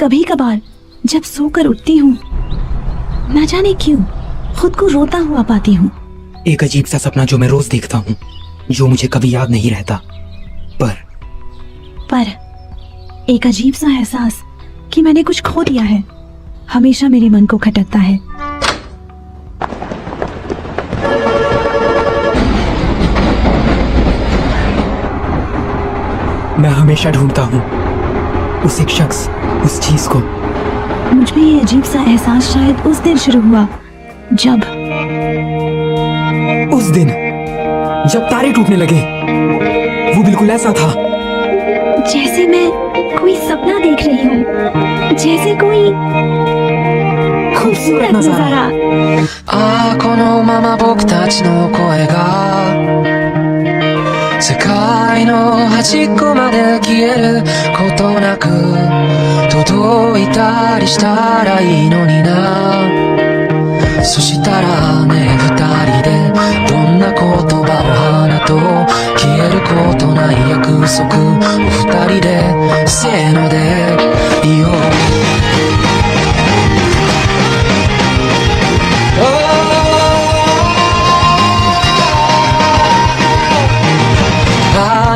कभी कभार जब सोकर उठती हूँ, न जाने क्यों खुद को रोता हुआ पाती हूँ। एक अजीब सा सपना जो मैं रोज देखता हूँ, जो मुझे कभी याद नहीं रहता, पर एक अजीब सा एहसास कि मैंने कुछ खो दिया है हमेशा मेरे मन को खटकता है। मैं हमेशा ढूंढता हूँ उस एक शख्स, उस चीज को। मुझ में ये अजीब सा एहसास शायद उस दिन शुरू हुआ जब तारे टूटने लगे। वो बिल्कुल ऐसा था जैसे मैं कोई सपना देख रही हूँ, जैसे कोई खूबसूरत नजारा। ああこのまま僕たちの声が世界の端っこまで消えることなく届いたりしたらいいのにな。そしたらね二人でどんな言葉を花と消えることない約束を二人でせーので言おう。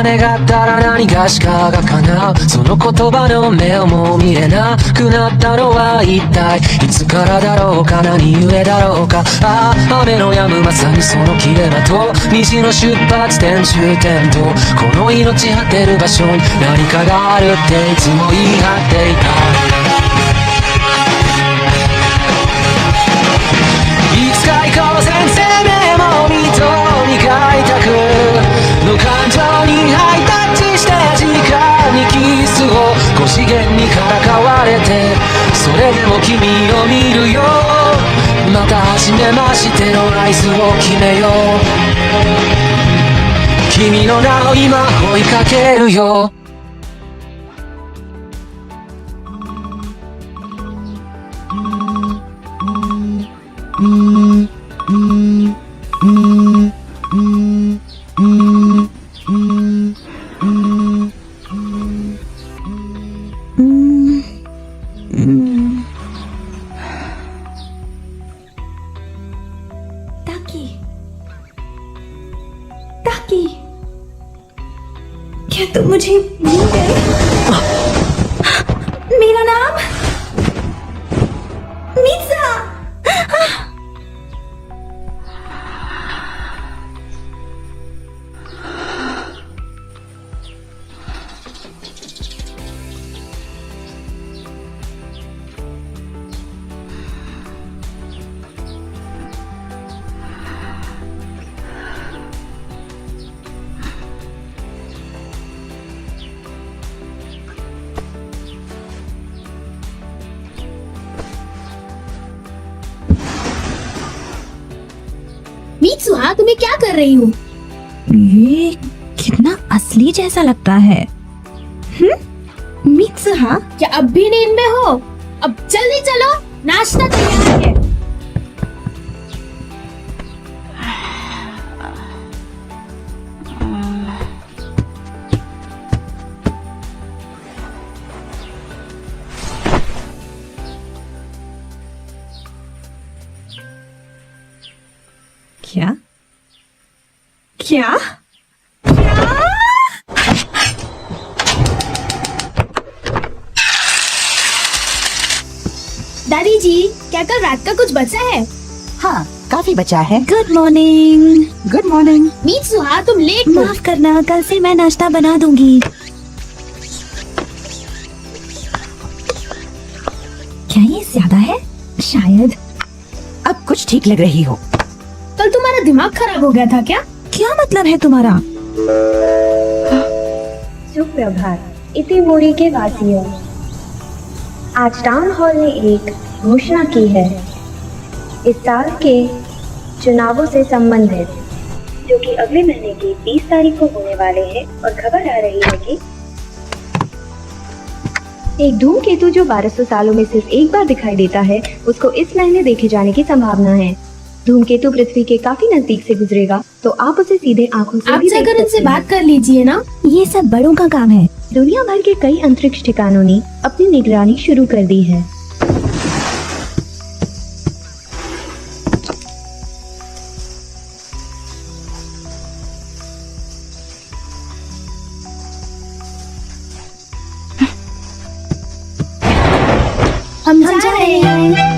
願ったら何がしかが叶う。その言葉の目をもう見れなくなったのは一体いつからだろうか、何故だろうか。ああ雨の止むまさにその切れ間と虹の出発点終点とこの命果てる場所に何かがあるっていつも言い張っていた。いつか行こう先生目も見とに書いたくの感情にハイタッチして時間にキスを5次元にからかわれてそれでも君を見るよ。また初めましての合図を決めよう。君の名を今追いかけるよ。ताकि क्या तुम मुझे भूल गए? मेरा नाम मित्सा। मित्सुहा तुम्हें क्या कर रही हो? ये कितना असली जैसा लगता है। मित्सुहा क्या अब भी नींद में हो? अब जल्दी चलो, नाश्ता तैयार है। क्या क्या दादी जी, क्या कल रात का कुछ बचा है? हाँ, काफी बचा है। Good morning. Good morning. Mitsuha तुम लेट हो। माफ करना, कल से मैं नाश्ता बना दूंगी। क्या ये ज्यादा है? शायद। अब कुछ ठीक लग रही हो। कल तुम्हारा दिमाग खराब हो गया था क्या? क्या मतलब है तुम्हारा? सुप्रभात इति मोरी के वासियों, आज टाउन हॉल ने एक घोषणा की है इस साल के चुनावों से संबंधित, जो कि अगले महीने की 20 तारीख को होने वाले हैं। और खबर आ रही है कि एक धूमकेतु जो 1200 सालों में सिर्फ एक बार दिखाई देता है, उसको इस महीने देखे जाने की संभावना है। धूमकेतु पृथ्वी के काफी नजदीक से गुजरेगा, तो आप उसे सीधे आंखों से आप भी देख जाकर सकते उनसे हैं। बात कर लीजिए ना। ये सब बड़ों का काम है, दुनिया भर के कई अंतरिक्ष ठिकानों ने अपनी निगरानी शुरू कर दी है। हम जा रहे हैं।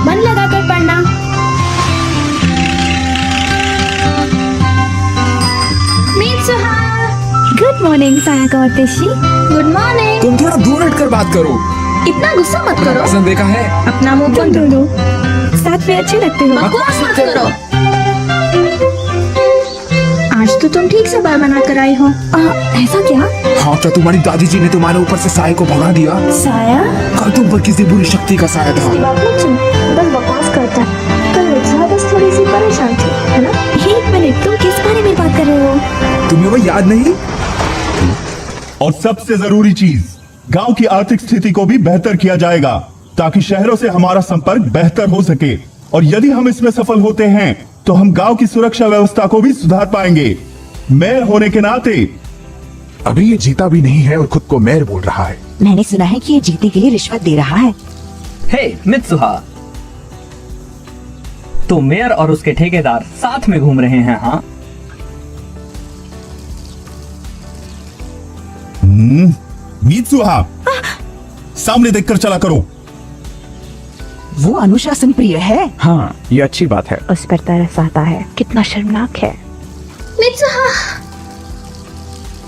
मन लगाकर पढ़ना। मित्सुहा, गुड मॉर्निंग सायका और तेशी। Good morning. तुम थोड़ा दूर हटकर बात करो। इतना गुस्सा मत करो। पसंद देखा है? अपना मुंह तुम बंद करो। दोनों साथ में अच्छे लगते हो। बकवास मत करो। आज तो तुम ठीक से बाल बना कर आई हो। ऐसा क्या? हाँ, क्या तुम्हारी दादी जी ने तुम्हारे ऊपर से साय को भगा दिया? साया? कल तुम पर किसी बुरी शक्ति का साया था। बात मत सुन, बस बकवास करता है। कल मिर्जा बस थोड़ी सी परेशान थी, है ना? एक मिनट, तुम किस बारे में बात कर रहे हो? तुम्हें वो याद नहीं? और सबसे जरूरी चीज, गांव की आर्थिक स्थिति को भी बेहतर किया जाएगा ताकि शहरों से हमारा संपर्क बेहतर हो सके। और यदि हम इसमें सफल होते हैं तो हम गांव की सुरक्षा व्यवस्था को भी सुधार पाएंगे। मेयर होने के नाते अभी ये जीता भी नहीं है और खुद को मेयर बोल रहा है। मैंने सुना है कि ये जीतने के लिए रिश्वत दे रहा है। हे मित्सुहा, तो मेयर और उसके ठेकेदार साथ में घूम रहे हैं? हाँ, मित्सुहा, सामने देखकर चला करो। वो अनुशासन प्रिय है। हाँ, ये अच्छी बात है। उस पर तरस आता है। कितना शर्मनाक है। मित्सुहा,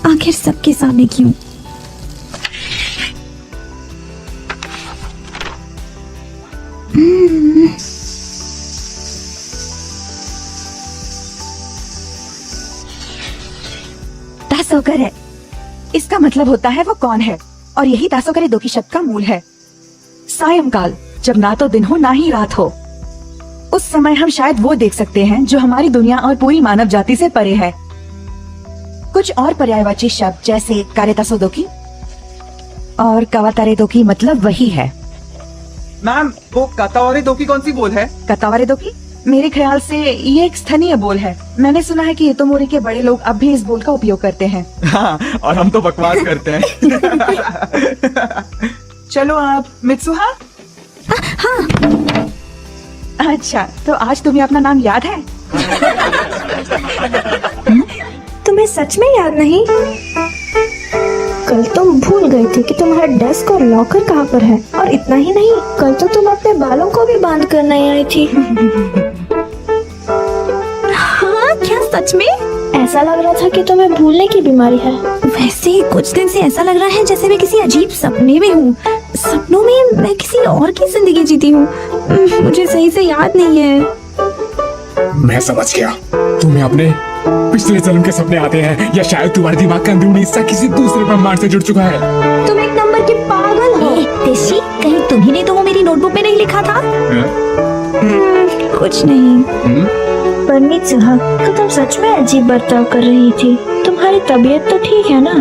आखिर सबके सामने क्यों? दासोकर है। इसका मतलब होता है वो कौन है, और यही दासोकरे दो की शब्द का मूल है। सायंकाल, जब ना तो दिन हो ना ही रात हो, उस समय हम शायद वो देख सकते हैं जो हमारी दुनिया और पूरी मानव जाति से परे है। कुछ और पर्यायवाची शब्द जैसे कारेतासोदोकी और कवातारेदोकी मतलब वही है। मैम, वो कातावारे दो की कौन सी बोल है? कतावारेदोकी मेरे ख्याल से ये एक स्थनीय बोल है। मैंने सुना है कि इतोमोरी के बड़े लोग अब भी इस बोल का उपयोग करते हैं। हाँ, और हम तो बकवास करते हैं। चलो आप मित्सुहा। हाँ, अच्छा, तो आज तुम्हें अपना नाम याद है? तुम्हें सच में याद नहीं? कल तुम भूल गए थे कि तुम्हारा डेस्क और लॉकर कहाँ पर है। और इतना ही नहीं, कल तो तुम अपने बालों को भी बांध कर नहीं आई थी। हाँ, क्या सच में? ऐसा लग रहा था कि तुम्हें भूलने की बीमारी है। वैसे कुछ दिन से ऐसा लग रहा है जैसे मैं किसी अजीब सपने में हूँ। सपनों में मैं किसी और की जिंदगी जीती हूँ। मुझे सही से याद नहीं है। मैं समझ गया, तुम्हें अपने पिछले जन्म के सपने आते हैं, या शायद तुम्हारे दिमाग का अंदरूनी हिस्सा किसी दूसरे ब्रह्मांड से जुड़ चुका है। तुम एक नंबर के पागल हो। तेशी, कहीं तुम्ही ने तो वो मेरी नोटबुक में नहीं लिखा था? कुछ नहीं। पर मित्सुहा, तो तुम सच में अजीब बर्ताव कर रही थी। तुम्हारी तबीयत तो ठीक है ना?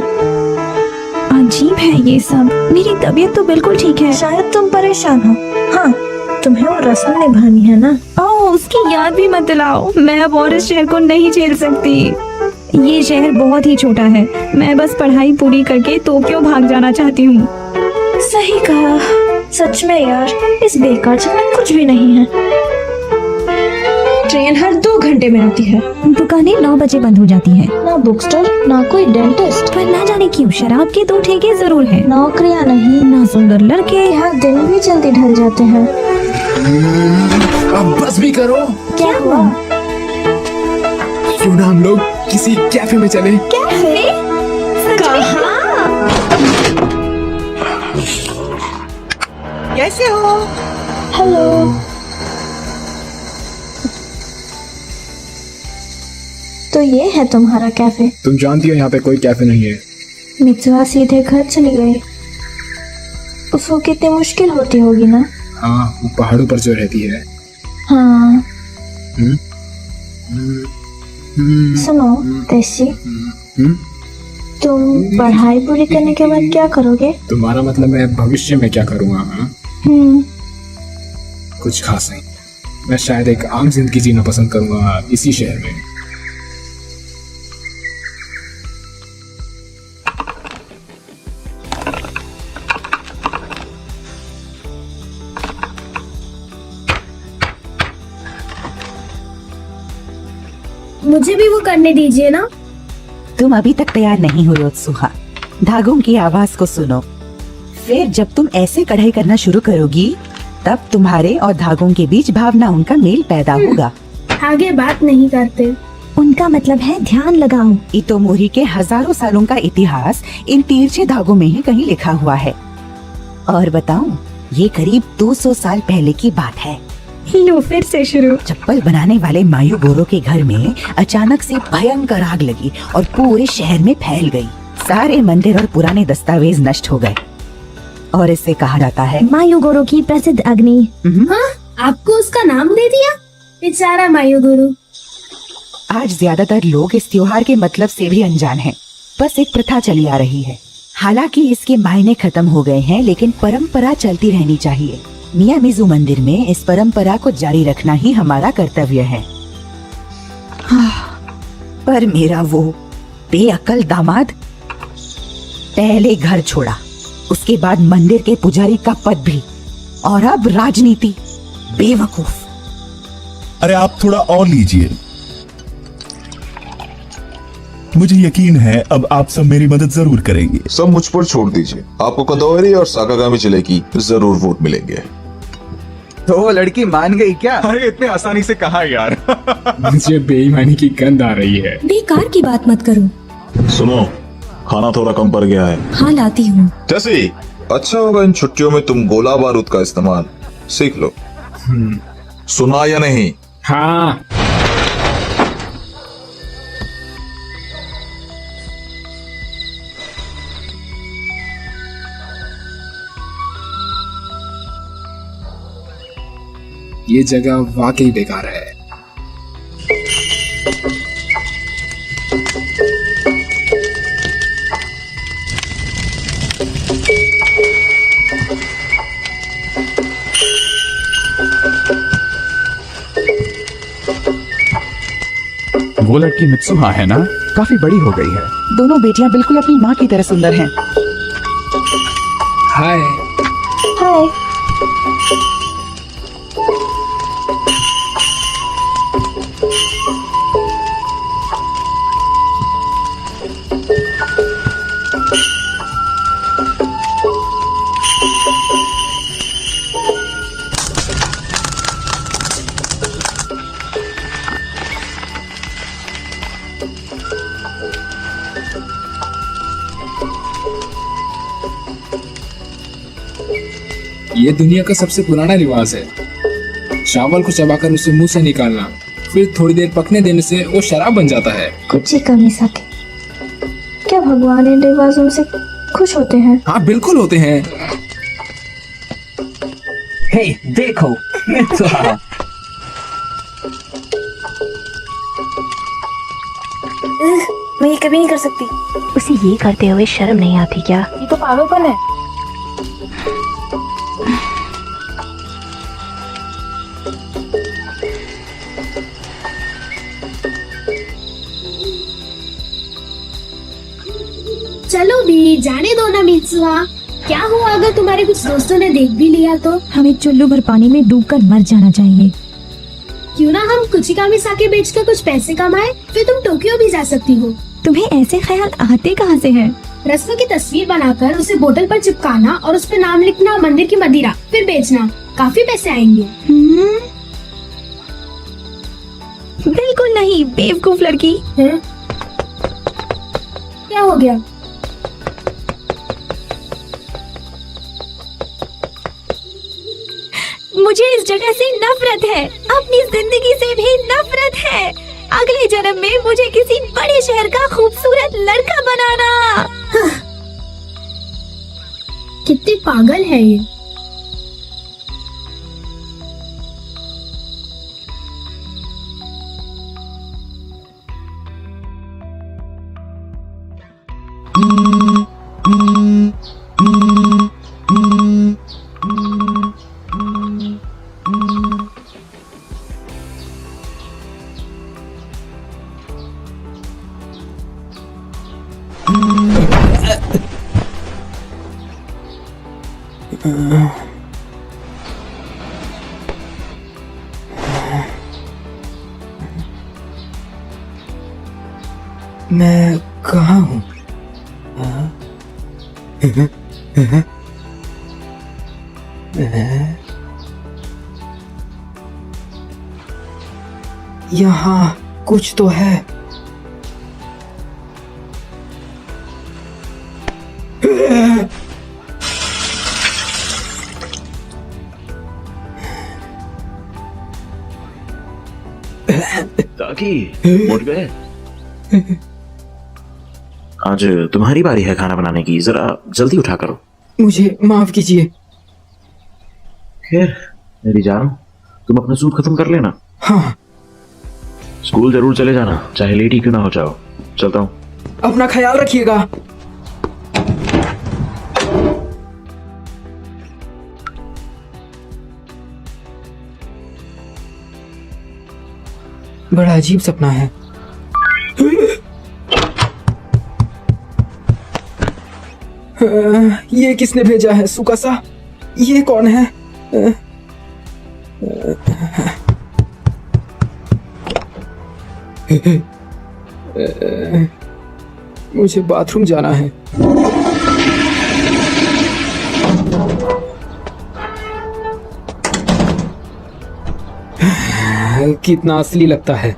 अजीब है ये सब। मेरी तबीयत तो बिल्कुल ठीक है। शायद तुम परेशान हो। हाँ, तुम्हें वो रस्म निभानी है ना? ओह, उसकी याद भी मत दिलाओ। मैं अब और इस शहर को नहीं झेल सकती। ये शहर बहुत ही छोटा है। मैं बस पढ़ाई पूरी करके टोक्यो भाग जाना चाहती हूँ। सही कहा। सच में यार, इस बेकार जगह में कुछ भी नहीं है। ट्रेन हर 2 घंटे में आती है। दुकानें 9 बजे बंद हो जाती हैं। ना बुक स्टोर, ना कोई डेंटिस्ट। पर ना जाने क्यों शराब के 2 ठेके जरूर हैं। नौकरियां नहीं, ना सुंदर लड़के। यहाँ दिन भी जल्दी ढल जाते हैं। अब बस भी करो। क्या हुआ? क्यों ना हम लोग किसी कैफे में चले? कैफे? कैसे हो? हेलो। तो ये है तुम्हारा कैफे? तुम जानती हो यहाँ पे कोई कैफे नहीं है। मित्सुहा सीधे घर चली गई। उसको कितनी मुश्किल होती होगी ना? हाँ, वो पहाड़ों पर जो रहती है। हाँ। सुनो तेशी, तुम पढ़ाई पूरी करने के बाद क्या करोगे? तुम्हारा मतलब मैं भविष्य में क्या करूँगा? हाँ, हम्म, कुछ खास नहीं। मैं शायद एक आम जिंदगी जीना पसंद करूंगा इसी शहर में। मुझे भी वो करने दीजिए ना। तुम अभी तक तैयार नहीं हुई उत्सुहा। धागों की आवाज को सुनो। फिर जब तुम ऐसे कढ़ाई करना शुरू करोगी तब तुम्हारे और धागों के बीच भावनाओं का मेल पैदा होगा। आगे बात नहीं करते। उनका मतलब है ध्यान लगाओ। इतोमोरी के हजारों सालों का इतिहास इन तिरछे धागों में ही कहीं लिखा हुआ है। और बताऊं, ये करीब 200 साल पहले की बात है। लो फिर से शुरू। चप्पल बनाने वाले मायूगोरो के घर में अचानक से भयंकर आग लगी और पूरे शहर में फैल गई। सारे मंदिर और पुराने दस्तावेज नष्ट हो गए और इसे कहा जाता है मायूगोरो की प्रसिद्ध अग्नि। हाँ, आपको उसका नाम दे दिया? बेचारा मायूगुरु। आज ज्यादातर लोग इस त्योहार के मतलब से भी अनजान हैं। बस एक प्रथा चली आ रही है। हालांकि इसके मायने खत्म हो गए हैं, लेकिन परंपरा चलती रहनी चाहिए। मियामिज़ू मंदिर में इस परंपरा को जारी रखना ही हमारा कर्तव्य है। पर मेरा वो बेअक्ल दामाद पहले घर छोड़ा, उसके बाद मंदिर के पुजारी का पद भी, और अब राजनीति। बेवकूफ। अरे आप थोड़ा और लीजिए। मुझे यकीन है अब आप सब मेरी मदद जरूर करेंगे। सब मुझ पर छोड़ दीजिए। आपको कदौरी और साकागामी जिले की जरूर वोट मिलेंगे। तो वो लड़की मान गई क्या? अरे इतने आसानी से कहा यार। मुझे बेईमानी की गंध आ रही है। बेकार की बात मत करो। सुनो, खाना थोड़ा कम पड़ गया है। हाँ लाती हूँ। जैसे अच्छा होगा इन छुट्टियों में तुम गोला बारूद का इस्तेमाल सीख लो। सुना या नहीं? हाँ, ये जगह वाकई बेकार है। वो लड़की मित्सुहा है ना? काफी बड़ी हो गई है। दोनों बेटियां बिल्कुल अपनी माँ की तरह सुंदर हैं। हाय। हाय। ये दुनिया का सबसे पुराना रिवाज है। चावल को चबाकर उसे मुंह से निकालना, फिर थोड़ी देर पकने देने से वो शराब बन जाता है। कुछ ही कमी सके। क्या भगवान इन रिवाजों से खुश होते हैं? हाँ बिल्कुल होते हैं। हे देखो मित्सुहा। मैं ये कभी नहीं कर सकती। उसे ये करते हुए शर्म नहीं आती क्या? ये तो पागलपन है। चलो भी जाने दो ना मित्सुहा। क्या हुआ अगर तुम्हारे कुछ दोस्तों ने देख भी लिया तो? हमें चुल्लू भर पानी में डूबकर मर जाना चाहिए। क्यों ना हम कुचिकामी साके बेचकर कुछ पैसे कमाए, फिर तुम टोक्यो भी जा सकती हो। तुम्हें ऐसे ख्याल आते कहाँ से हैं? रस्म की तस्वीर बनाकर उसे बोतल पर चिपकाना और उस पर नाम लिखना मंदिर की मदिरा, फिर बेचना। काफी पैसे आएंगे। बिल्कुल नहीं, बेवकूफ लड़की। हैं? क्या हो गया? मुझे इस जगह से नफरत है, अपनी जिंदगी से भी नफरत है। अगले जन्म में मुझे किसी बड़े शहर का खूबसूरत लड़का बनाना। कितने पागल है ये। मैं कहाँ हूँ? यहाँ कुछ तो है। ताकि उठ गए। आज तुम्हारी बारी है खाना बनाने की, जरा जल्दी उठा करो। मुझे माफ कीजिए। खैर मेरी जान, तुम अपना सूट खत्म कर लेना। हाँ। स्कूल जरूर चले जाना, चाहे लेट ही क्यों ना हो जाओ। चलता हूँ। अपना ख्याल रखिएगा। बड़ा अजीब सपना है। ये किसने भेजा है? सुकासा, ये कौन है? मुझे बाथरूम जाना है। कितना असली लगता है।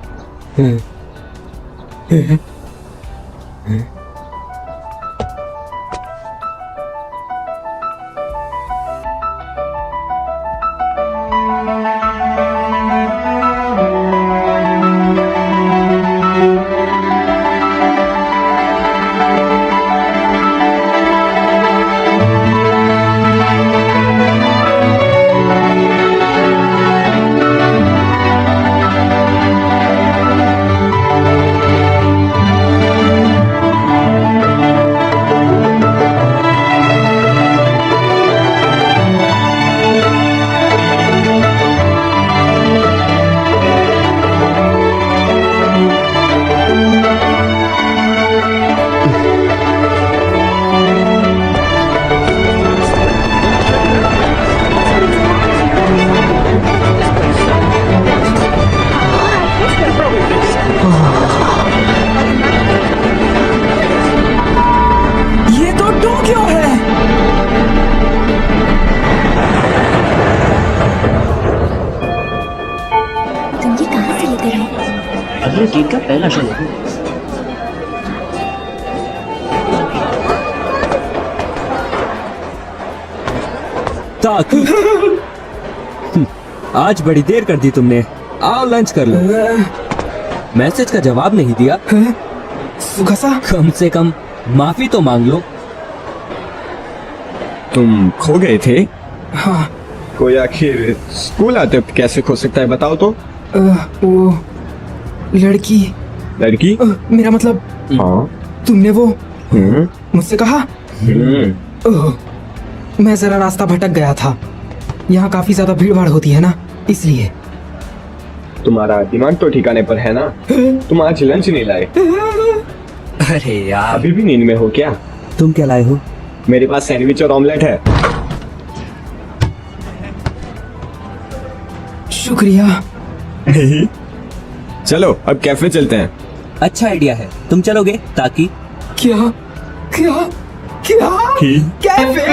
अगले वीक का पहला शो है। ताकि आज बड़ी देर कर दी तुमने। आओ लंच कर लो। मैसेज का जवाब नहीं दिया। सुकासा, कम से कम माफी तो मांग लो। तुम खो गए थे? हाँ। कोई आखिर स्कूल आते वक्त कैसे खो सकता है, बताओ तो। वो लड़की। लड़की? मेरा मतलब। हाँ। तुमने वो मुझसे कहा? मैं जरा रास्ता भटक गया था। यहाँ काफी ज्यादा भीड़ भाड़ होती है ना, इसलिए। तुम्हारा दिमाग तो ठिकाने पर है ना? तुम आज लंच नहीं लाए? अरे यार, अभी भी नींद में हो क्या? तुम क्या लाए हो? मेरे पास सैंडविच और ऑमलेट है। शुक्रिया। नहीं, चलो अब कैफे चलते हैं। अच्छा आइडिया है, तुम चलोगे? ताकि क्या क्या क्या कैफे?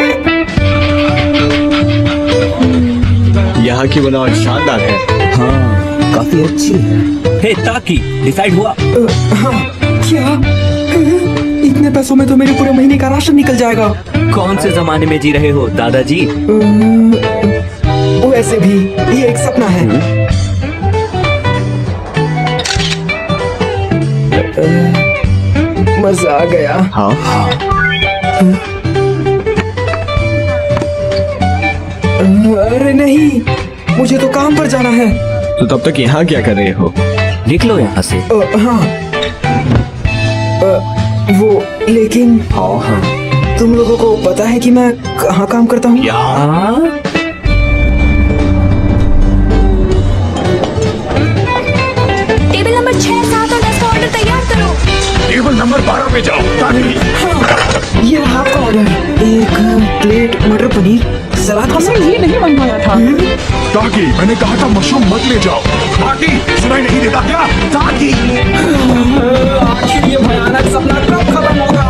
यहाँ की बनावट शानदार है। हाँ, काफी अच्छी है। हे ताकि, डिसाइड हुआ? हाँ। क्या? इतने पैसों में तो मेरे पूरे महीने का राशन निकल जाएगा। कौन से जमाने में जी रहे हो दादाजी? वैसे भी ये एक सपना है। मजा आ गया। हाँ। अरे नहीं, मुझे तो काम पर जाना है। तो तब तक यहाँ क्या कर रहे हो? निकलो यहाँ से। हाँ। वो लेकिन हाँ। तुम लोगों को पता है कि मैं कहाँ काम करता हूँ? टेबल नंबर 6, 7 और 10 का ऑर्डर तैयार करो। टेबल नंबर 12 पे जाओ। हाँ, ये रहा आपका ऑर्डर। एक प्लेट मटर पनीर, ताकि मैंने कहा था मशरूम मत ले जाओ। ताकि सुनाई नहीं देता क्या? ताकि आखिर ये भयानक सपना कब खत्म होगा?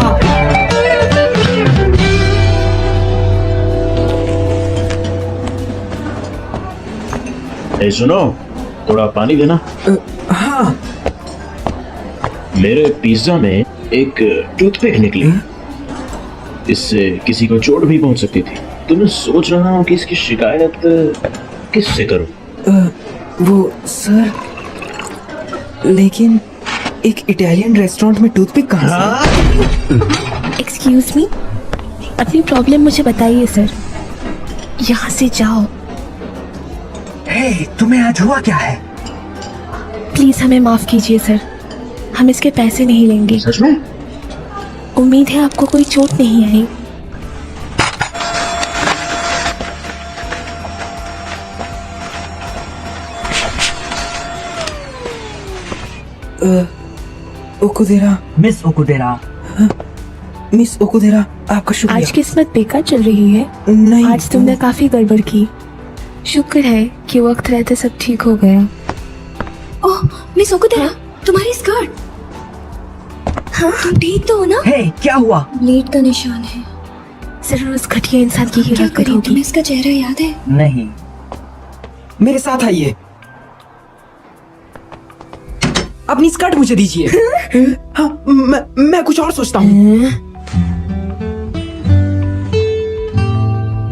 ए सुनो, थोड़ा पानी देना। हाँ। मेरे पिज्जा में एक टूथपिक निकली। इससे किसी को चोट भी पहुंच सकती थी। तो मैं सोच रहा हूँ कि इसकी शिकायत किससे करूँ? वो सर, लेकिन एक इटालियन रेस्टोरेंट में टूथपिक कहाँ से? एक्सक्यूज मी, अपनी प्रॉब्लम मुझे बताइए सर। यहाँ से जाओ। हे, तुम्हें आज हुआ क्या है? प्लीज हमें माफ कीजिए सर, हम इसके पैसे नहीं लेंगे। सच में? उम्मीद है आपको कोई चोट नहीं आई। ओकुदेरा। मिस ओकुडेरा। मिस ओकुदेरा, आपका शुक्रिया। आज किस्मत बेकार चल रही है। नहीं, आज तुमने काफी गड़बड़ की। शुक्र है कि वक्त रहते सब ठीक हो गया। ओह मिस ओकुदेरा, तुम्हारी स्कर्ट। हाँ तुम ठीक तो हो ना? हे, क्या हुआ? ब्लेड का निशान है। जरूर उस घटिया इंसान की ही हरकत होगी। तुम्हें इसका चेहरा याद है? नहीं। मेरे साथ आइए। अपनी स्कर्ट मुझे दीजिए। हाँ, मैं कुछ और सोचता हूँ।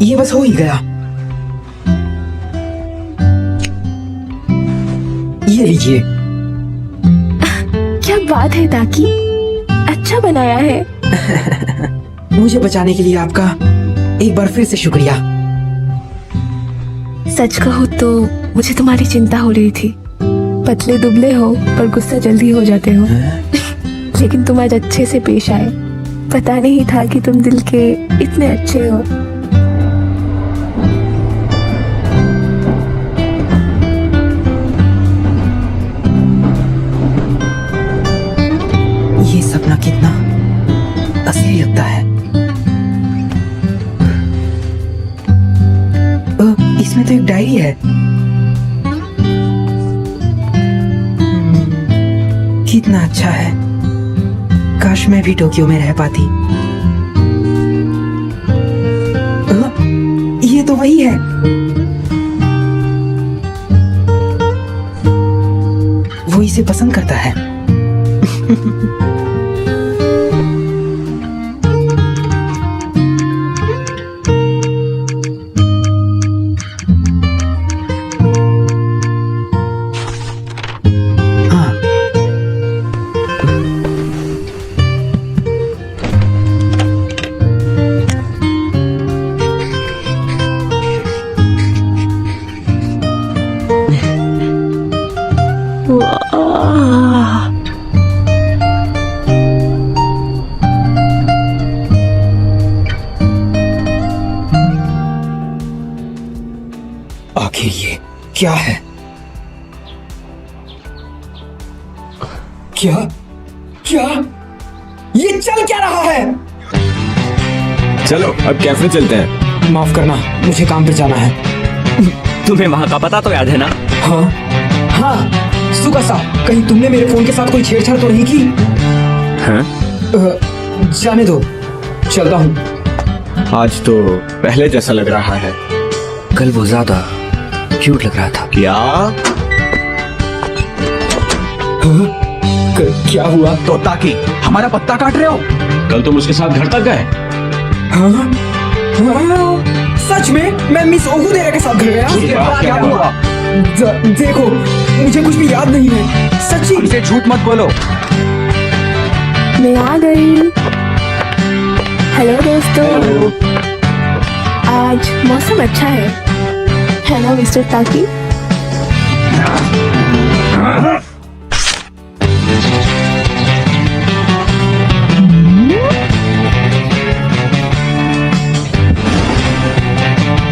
ये बस हो ही गया। ये लीजिए। क्या बात है ताकि, अच्छा बनाया है। मुझे बचाने के लिए आपका एक बार फिर से शुक्रिया। सच कहो तो मुझे तुम्हारी चिंता हो रही थी। पतले दुबले हो पर गुस्सा जल्दी हो जाते हो। लेकिन तुम आज अच्छे से पेश आए। पता नहीं था कि तुम दिल के इतने अच्छे हो। ये सपना कितना असली लगता है। इसमें तो एक डायरी है। कितना अच्छा है। काश मैं भी टोक्यो में रह पाती। ये तो वही है। वो इसे पसंद करता है। आखिर ये क्या है? क्या क्या ये चल क्या रहा है? चलो अब कैफे चलते हैं। माफ करना, मुझे काम पे जाना है। तुम्हें वहाँ का पता तो याद है ना? हाँ हाँ, सुगासा, कहीं तुमने मेरे फोन के साथ कोई छेड़छाड़ तो नहीं की? हाँ? जाने दो, चलता हूँ। आज तो पहले जैसा लग रहा है। कल वो ज्यादा क्यूट लग रहा था। क्या? क्या हुआ? तो ताकि हमारा पत्ता काट रहे हो? कल तुम उसके साथ घर तक गए? हाँ हाँ, सच में मैं मिस ओकुदेरा के साथ घर गया। क्या हुआ? देखो, मुझे कुछ भी याद नहीं है, सच्ची। हमसे झूठ मत बोलो। मैं आ गई। हेलो दोस्तों, आज मौसम अच्छा है ना मिस्टर ताकि?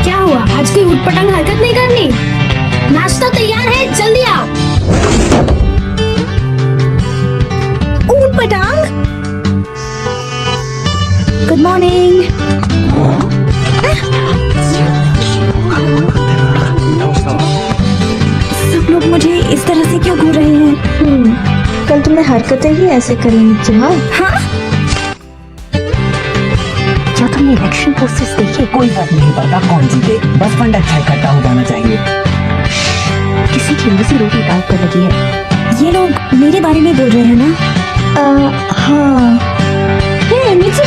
क्या हुआ? आज की उटपटांग हरकत नहीं करनी? नाश्ता तैयार है, जल्दी आओ। ऊट पटांग, गुड मॉर्निंग। आप लोग मुझे इस तरह से क्यों घूर रहे हैं? कल तुमने हरकतें ही ऐसे करी नित्य। हाँ क्या तुमने इलेक्शन पोस्टर्स देखे? कोई फर्क नहीं पड़ता कौन जीते, बस फंड अच्छा इकट्ठा हो जाना चाहिए। किसी की रोजी रोटी दाव पर लगी है। ये लोग मेरे बारे में बोल रहे हैं ना? हाँ। हे नित्य,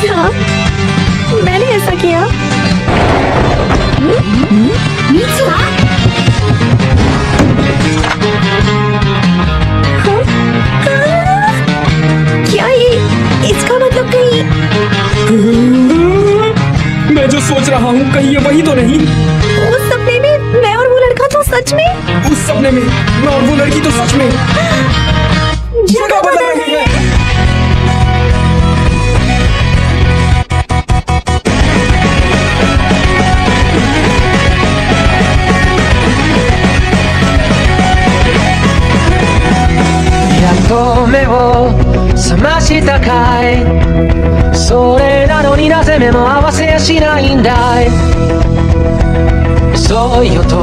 क्या मैंने ऐसा किया? नीचू, क्या ये इसका मतलब कहीं? मैं जो सोच रहा हूँ कहीं ये वही तो नहीं? उस सपने में मैं और वो लड़का तो सच में? उस सपने में मैं और वो लड़की तो सच में जगह बदल रहे हैं।と目を覚ましたかいそれなのになぜ目も合わせやしないんだい遅いよと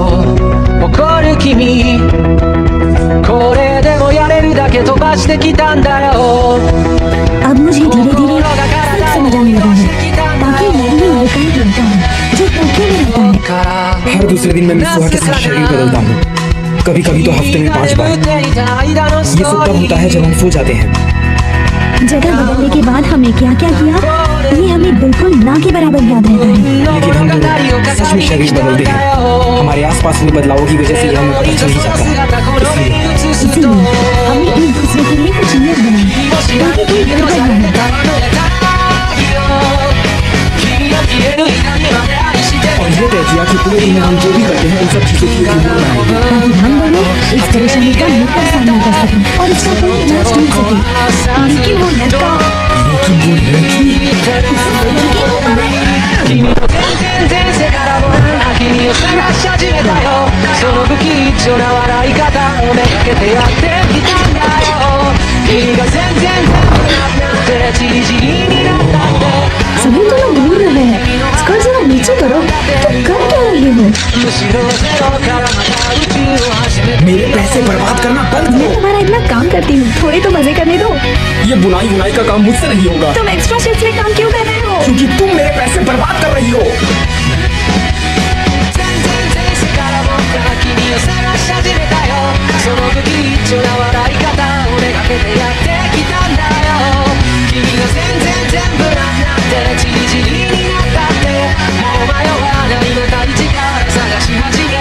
怒る君これでもやれるだけ飛ばしてきたんだよ अब मुझे धीरे धीरे सब समझ आने लगा है। बाकी मैं भी लड़का ही ढूंढता हूँ जो टोक्यो में रहता है। हर दूसरे दिन मैं मित्सुहा के साथ शरीर बदलता हूँ, कभी कभी तो हफ्ते में 5 बार। ये सब तब होता है जब हम सो जाते हैं। जगह बदलने के बाद हमने क्या क्या किया ये हमें बिल्कुल ना के बराबर याद रहता है। लेकिन हम लोग सच में शरीर बदलते हैं। हमारे आसपास हुए बदलावों की वजह से ये हमें पता चल ही जाता है। इसीलिए हमें एक दूसरे के लिए कुछ नियत बनाए ताकि कोई गड़बड़ न हो। और ये तय किया कि पूरे दिन में हम जो भी करते हैं उन सब चीजों की ध्यान बनाएंगे। हम दोनों इस परेशानी का मिलकर सामना कर सकें और इसका कोई इलाज ढूंढ सकें। लेकिन वो लड़का सभी तो लोग घूर रहे हैं। स्कर्ट जरा नीचे करो। तुम कर क्या रहे हो? मेरे पैसे बर्बाद करना बंद मैं करो। तुम्हारा इतना काम करती हूँ, थोड़े तो मजे करने दो। ये बुनाई का काम मुझसे नहीं होगा तुम एक्स्ट्रा शिफ्ट में काम क्यों कर रहे हो? क्योंकि तुम मेरे पैसे बर्बाद कर रही हो।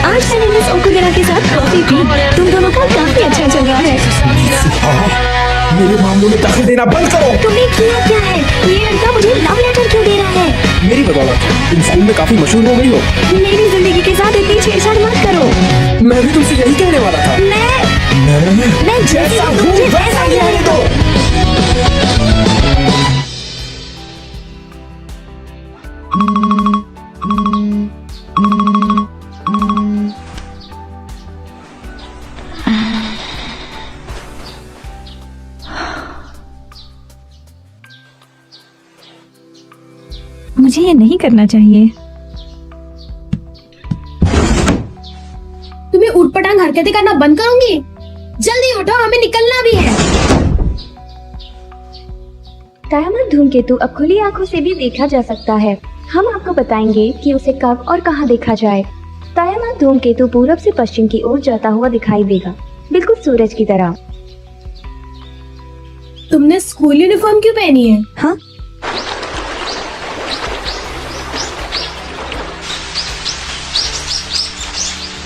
आज मैंने मिस ओकुगेरा के साथ कॉफी पी। तुम दोनों का काफी अच्छा चल रहा है। मेरे मामलों में दखल देना बंद करो। तुमने किया क्या है? ये लड़का मुझे लव लेटर क्यों दे रहा है? मेरी बदौलत तुम स्कूल में काफी मशहूर हो गई हो। मेरी जिंदगी के साथ इतनी छेड़छाड़ मत करो। मैं भी तुमसे यही कहने वाला था। मैं जैसा हूँ मुझे वैसा ही रहने दो। मुझे ये नहीं करना चाहिए। तुम्हें उठपटांग हरकतें करना बंद करूंगी। जल्दी उठो, हमें निकलना भी है। कायामत धूमकेतु अब खुली आंखों से भी देखा जा सकता है। हम आपको बताएंगे कि उसे कब और कहां देखा जाए। कायामत धूमकेतु पूरब से पश्चिम की ओर जाता हुआ दिखाई देगा, बिल्कुल सूरज की तरह। तुमने स्कूल यूनिफॉर्म क्यों पहनी है? हाँ,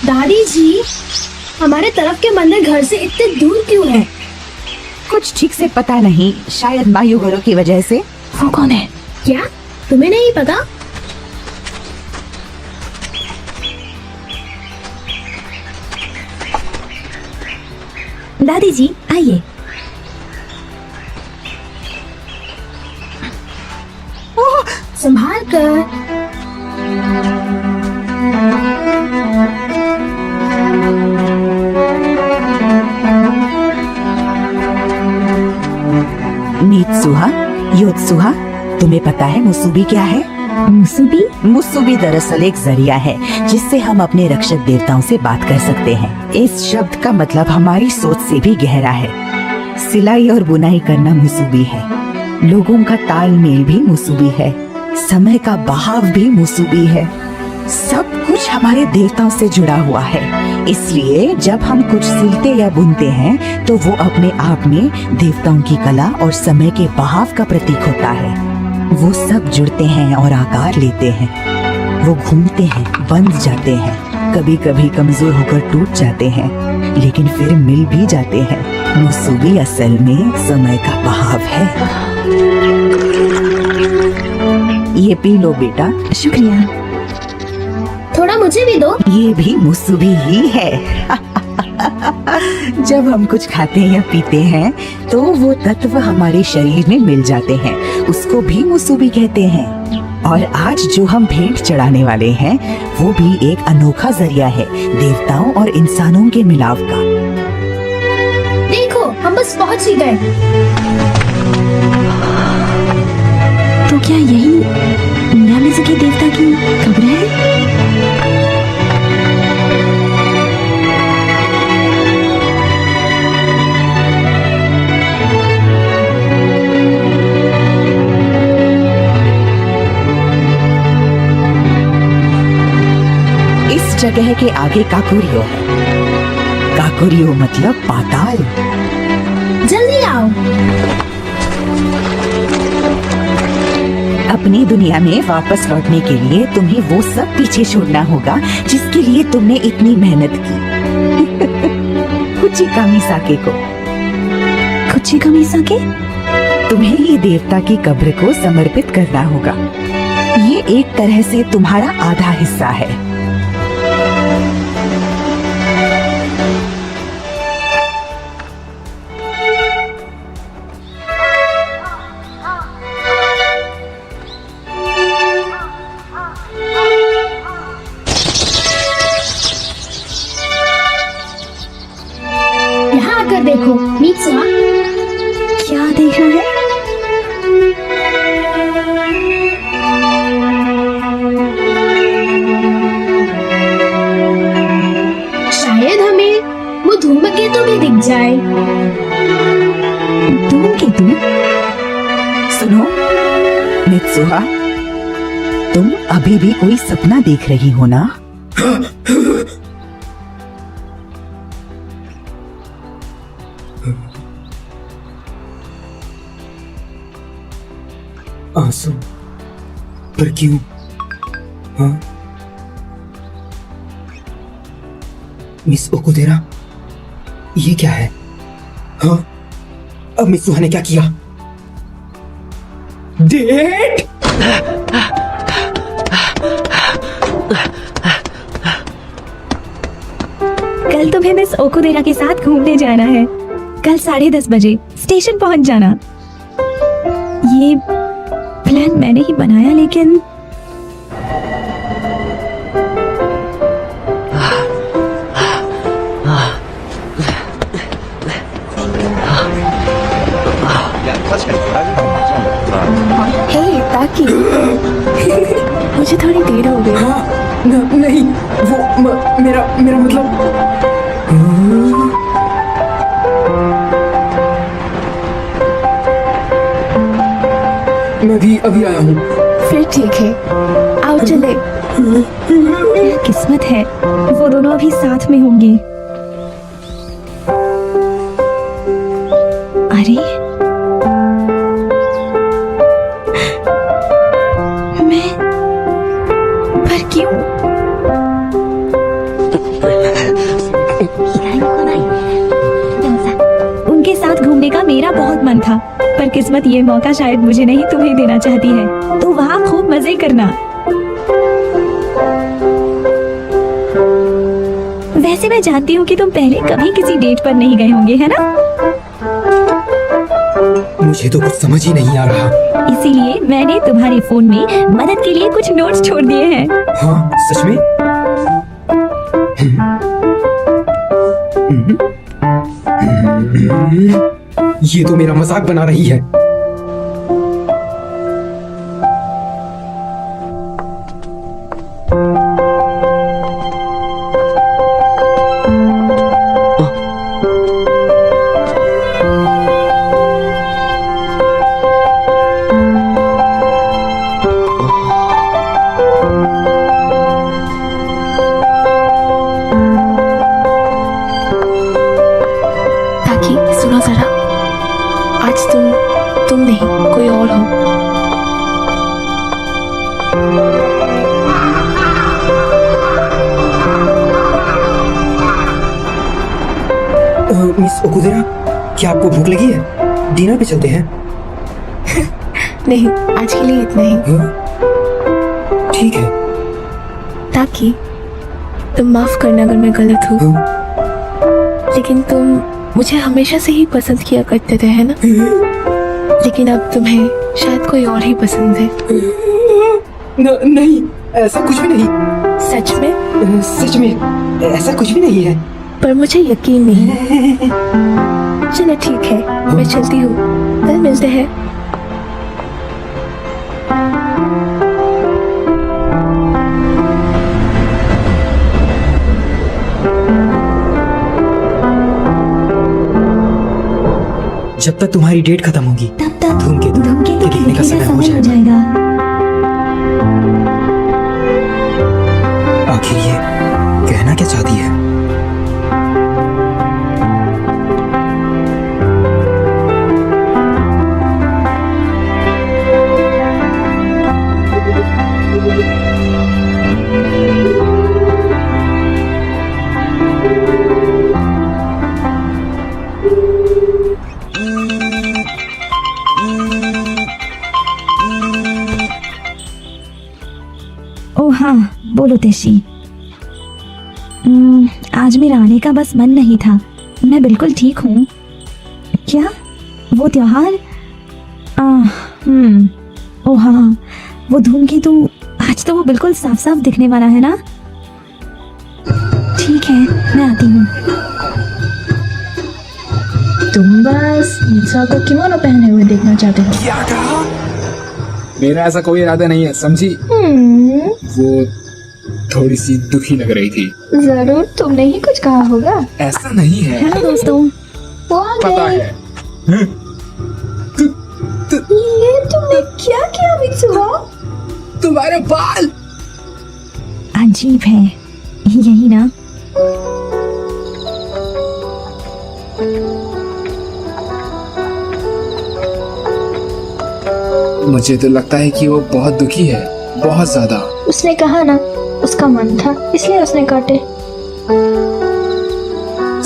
दादी जी, हमारे तरफ के मंदिर घर से इतने दूर क्यों है? कुछ ठीक से पता नहीं, शायद मायूगुरु की वजह से। वो कौन है? क्या तुम्हें नहीं पता? दादी जी आइए। संभाल कर। नीतसुहा, योत्सुहा, तुम्हें पता है मुसूबी क्या है? मुसूबी? मुसूबी दरअसल एक जरिया है जिससे हम अपने रक्षक देवताओं से बात कर सकते हैं। इस शब्द का मतलब हमारी सोच से भी गहरा है। सिलाई और बुनाई करना मुसूबी है, लोगों का तालमेल भी मुसूबी है, समय का बहाव भी मुसूबी है। सब कुछ हमारे देवताओं से जुड़ा हुआ है। इसलिए जब हम कुछ सिलते या बुनते हैं तो वो अपने आप में देवताओं की कला और समय के बहाव का प्रतीक होता है। वो सब जुड़ते हैं और आकार लेते हैं। वो घूमते हैं, बंध जाते हैं, कभी कभी कमजोर होकर टूट जाते हैं, लेकिन फिर मिल भी जाते हैं। मुसूबी असल में समय का बहाव है। ये पी लो बेटा। शुक्रिया। थोड़ा मुझे भी दो। ये भी मुसूबी ही है। जब हम कुछ खाते या पीते हैं तो वो तत्व हमारे शरीर में मिल जाते हैं, उसको भी मुसूबी कहते हैं। और आज जो हम भेंट चढ़ाने वाले हैं वो भी एक अनोखा जरिया है देवताओं और इंसानों के मिलाव का। देखो हम बस पहुंच ही गए। तो क्या यही मीरा मिर्जा के देवता की कब्र है? इस जगह के आगे काकुरियो है। काकुरियो मतलब पाताल। जल्दी आओ। अपनी दुनिया में वापस लौटने के लिए तुम्हें वो सब पीछे छोड़ना होगा जिसके लिए तुमने इतनी मेहनत की। कुचिकामी साके को। कुचिकामी साके? तुम्हें ये देवता की कब्र को समर्पित करना होगा। ये एक तरह से तुम्हारा आधा हिस्सा है। यहाँ आकर देखो नीतसुहा। क्या देख रहा है? शायद हमें वो धूमकेतु भी दिख जाए। धूमकेतु? सुनो नीतसुहा, तुम अभी भी कोई सपना देख रही हो ना? आंसू? पर क्यों? हाँ? मिस ओकुदेरा, ये क्या है? हाँ? अब मिस सुहा ने क्या किया? डेट? कल तुम्हें मिस ओकुदेरा के साथ घूमने जाना है। कल 10:30 बजे स्टेशन पहुंच जाना। ये प्लान मैंने ही बनाया, लेकिन हे ताकि मुझे थोड़ी देर हो गई। नहीं, वो मेरा मतलब मैं भी अभी आया हूँ। फिर ठीक है, आओ चले। किस्मत है वो दोनों अभी साथ में होंगे। अरे मैं पर क्यों? उनके साथ घूमने का मेरा बहुत मन था, पर किस्मत ये मौका शायद मुझे नहीं तुम्हें देना चाहती है। तो वहाँ खूब मजे करना। वैसे मैं जानती हूँ कि तुम पहले कभी किसी डेट पर नहीं गए होंगे, है ना? मुझे तो कुछ समझ ही नहीं आ रहा। इसीलिए मैंने तुम्हारे फोन में मदद के लिए कुछ नोट्स छोड़ दिए हैं। हाँ, सच में? ये तो मेरा मजाक बना रही है। नहीं, कोई और हो। मिस ओकुदेरा, क्या आपको भूख लगी है? डिनर पे चलते हैं। नहीं, आज के लिए इतना ही। हाँ? ठीक है। ताकि तुम माफ करना अगर मैं गलत हूँ, लेकिन तुम मुझे हमेशा से ही पसंद किया करते थे, है ना? लेकिन अब तुम्हें शायद कोई और ही पसंद है। नहीं, ऐसा कुछ भी नहीं। सच में? सच में ऐसा कुछ भी नहीं है। पर मुझे यकीन नहीं है। चलो ठीक है, मैं चलती हूँ, कल मिलते हैं। जब तक तुम्हारी डेट खत्म होगी तब तक धूमकेतु धूमकेतु के दिखने का समय हो जाएगा। जाएगा। आखिर ये कहना क्या चाहती है? ओ हाँ, बोलो तेशी। आज मेरा आने का बस मन नहीं था। मैं बिल्कुल ठीक हूँ। क्या वो त्योहार? ओ हाँ, वो धूमकेतु, आज तो वो बिल्कुल साफ साफ दिखने वाला है ना? ठीक है, मैं आती हूँ। तुम बस मित्सा को किमोनो पहने हुए देखना चाहते हो। क्या कहा? मेरा ऐसा कोई इरादा नहीं है, समझी? वो थोड़ी सी दुखी लग रही थी। जरूर तुमने ही कुछ कहा होगा। ऐसा नहीं है। हेलो दोस्तों। वो आ पता गए। है। ये तुमने क्या किया मित्सुहा? तुम्हारे बाल। अजीब है, यही ना? मुझे तो लगता है कि वो बहुत दुखी है, बहुत ज्यादा। उसने कहा ना, उसका मन था इसलिए उसने काटे।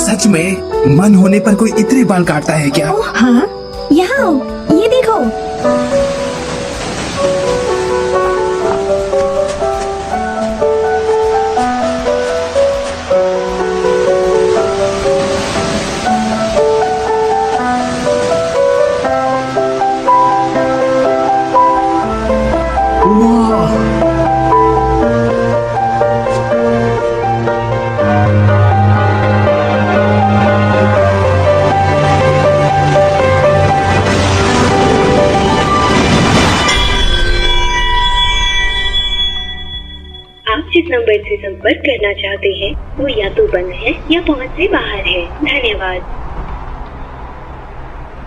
सच में मन होने पर कोई इतने बाल काटता है क्या? हाँ, यहाँ आओ, ये देखो। जिस नंबर से संपर्क करना चाहते हैं वो या तो बंद है या पहुंच से बाहर है। धन्यवाद।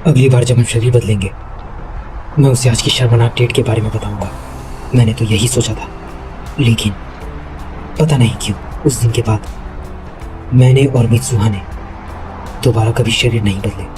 अगली बार जब हम शरीर बदलेंगे, मैं उसे आज की शर्मनाक डेट के बारे में बताऊंगा। मैंने तो यही सोचा था, लेकिन पता नहीं क्यों उस दिन के बाद मैंने और मित्सुहा ने दोबारा कभी शरीर नहीं बदले।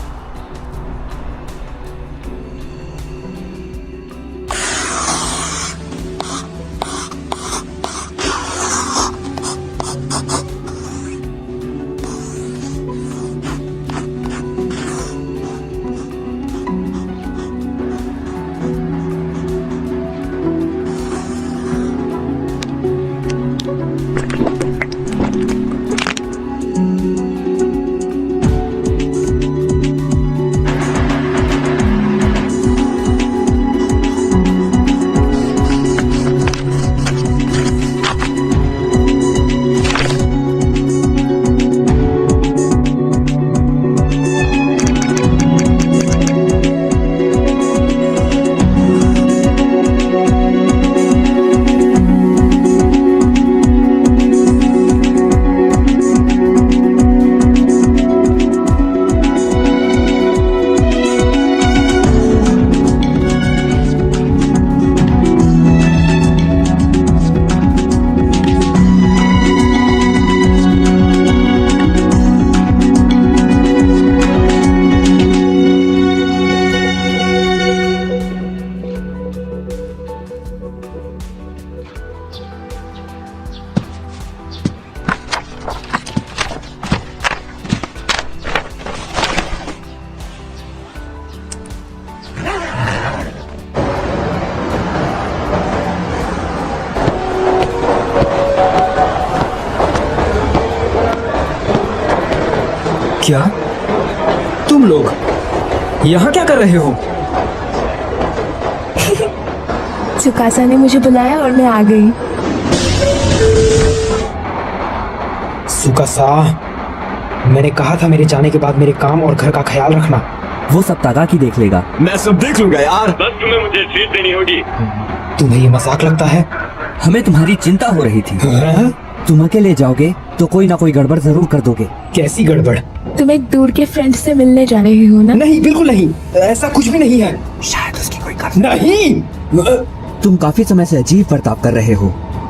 क्या तुम लोग यहाँ क्या कर रहे हो? सुकासा ने मुझे बुलाया और मैं आ गई। सुकासा, मैंने कहा था मेरे जाने के बाद मेरे काम और घर का ख्याल रखना। वो सब तागाकी देख लेगा। मैं सब देख लूंगा यार। बस तुम्हें मुझे ट्रीट देनी होगी। तुम्हें ये मजाक लगता है? हमें तुम्हारी चिंता हो रही थी। हाँ? तुम अकेले जाओगे तो कोई ना कोई गड़बड़ जरूर कर दोगे। कैसी गड़बड़? तुम एक दूर के फ्रेंड से मिलने जा रहे हो ना? नहीं, बिल्कुल नहीं, ऐसा कुछ भी नहीं है। शायद उसकी कोई नहीं। तुम काफी समय से अजीब बर्ताव कर रहे हो।